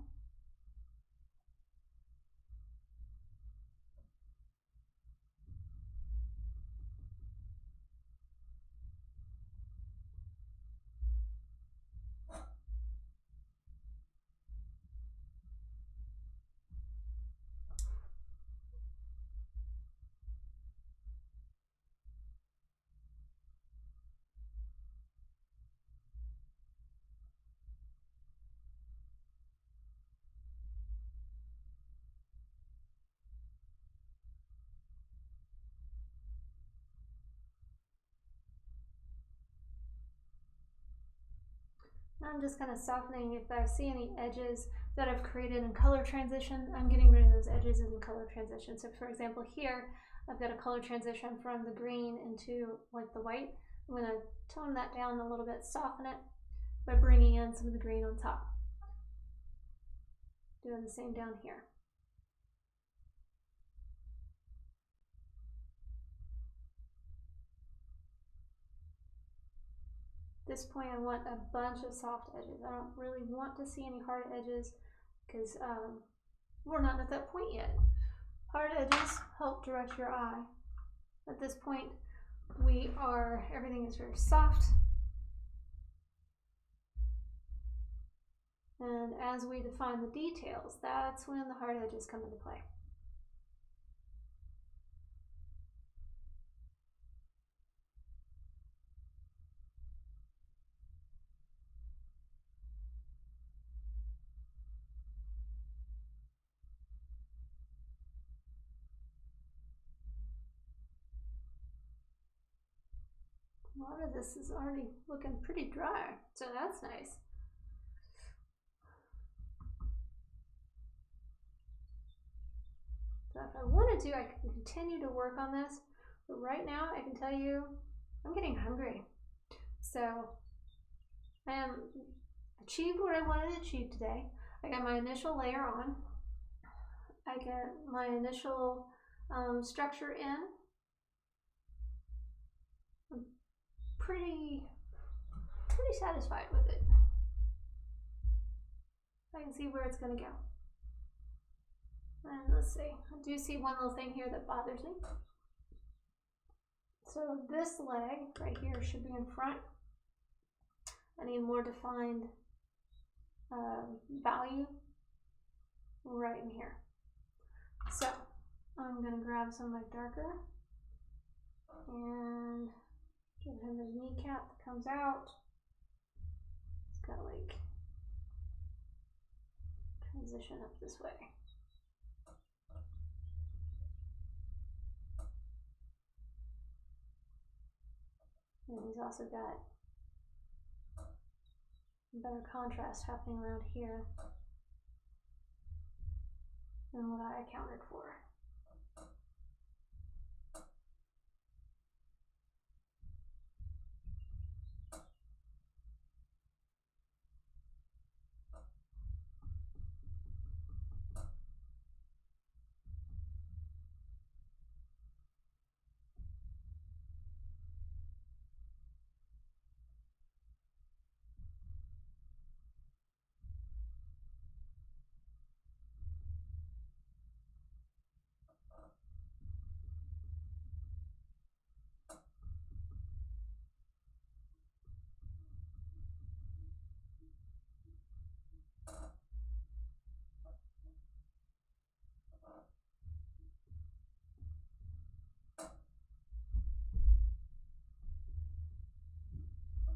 I'm just kind of softening. If I see any edges that I've created in color transition, I'm getting rid of those edges in the color transition. So for example, here, I've got a color transition from the green into like the white. I'm going to tone that down a little bit, soften it by bringing in some of the green on top. Doing the same down here. At this point, I want a bunch of soft edges. I don't really want to see any hard edges because we're not at that point yet. Hard edges help direct your eye. At this point, everything is very soft. And as we define the details, that's when the hard edges come into play. A lot of this is already looking pretty dry, so that's nice. So if I wanted to, I could continue to work on this, but right now I can tell you I'm getting hungry. So I am achieved what I wanted to achieve today. I got my initial layer on. I get my initial structure in. I'm pretty satisfied with it. I can see where it's going to go. And let's see, I do see one little thing here that bothers me. So this leg right here should be in front. I need more defined value right in here. So I'm going to grab some of my darker and give him his kneecap that comes out. It's got to like transition up this way. And he's also got better contrast happening around here than what I accounted for.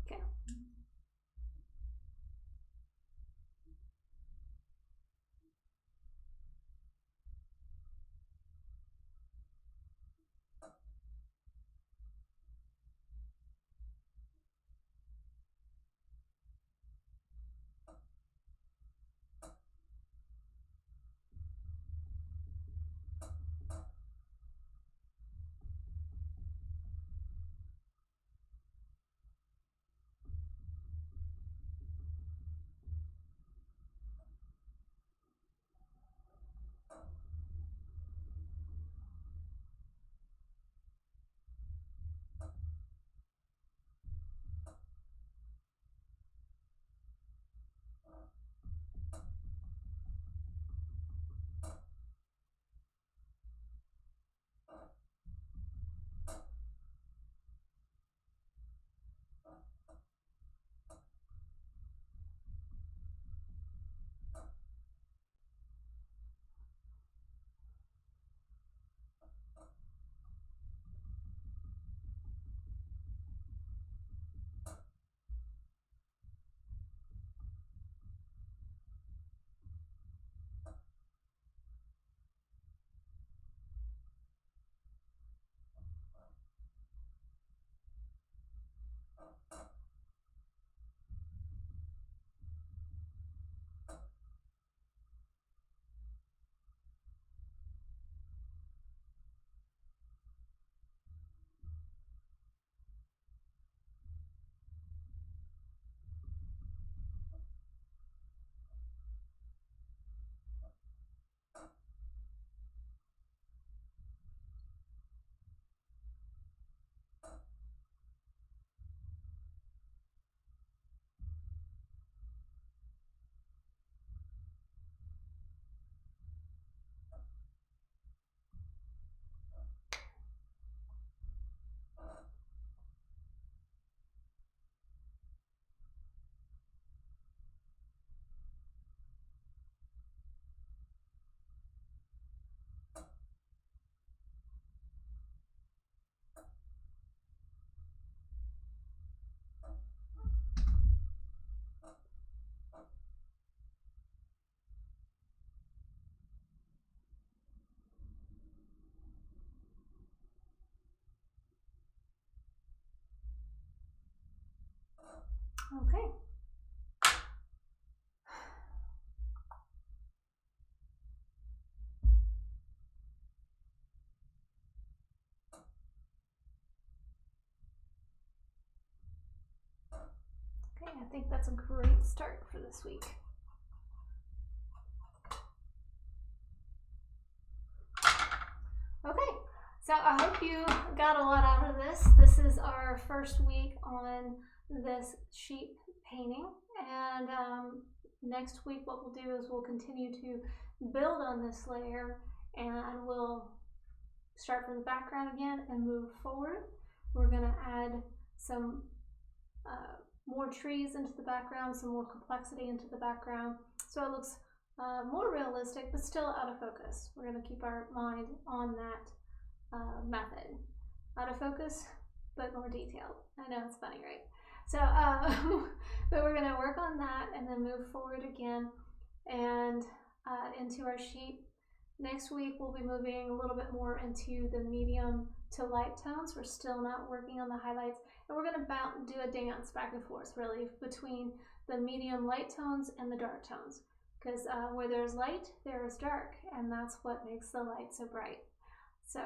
Okay. Okay. Okay, I think that's a great start for this week. Okay, so I hope you got a lot out of this. This is our first week on this sheep painting, and next week what we'll do is we'll continue to build on this layer, and we'll start from the background again and move forward. We're going to add some more trees into the background, some more complexity into the background, so it looks more realistic, but still out of focus. We're going to keep our mind on that method. Out of focus, but more detailed. I know it's funny, right? So, but we're going to work on that and then move forward again and into our sheep. Next week, we'll be moving a little bit more into the medium to light tones. We're still not working on the highlights. and we're going to do a dance back and forth really between the medium light tones and the dark tones, because where there's light there is dark, and that's what makes the light so bright. So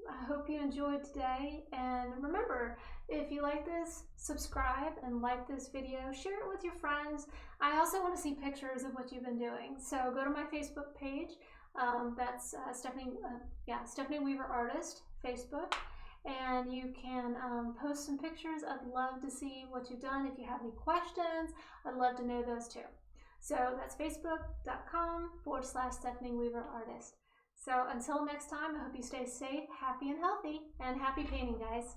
I hope you enjoyed today, and remember, if you like this, subscribe and like this video, share it with your friends. I also want to see pictures of what you've been doing, so go to my Facebook page. That's Stephanie Weaver Artist Facebook, and you can post some pictures. I'd love to see what you've done. If you have any questions, I'd love to know those too. So that's facebook.com/Stephanie Weaver Artist. So until next time, I hope you stay safe, happy, and healthy, and happy painting, guys.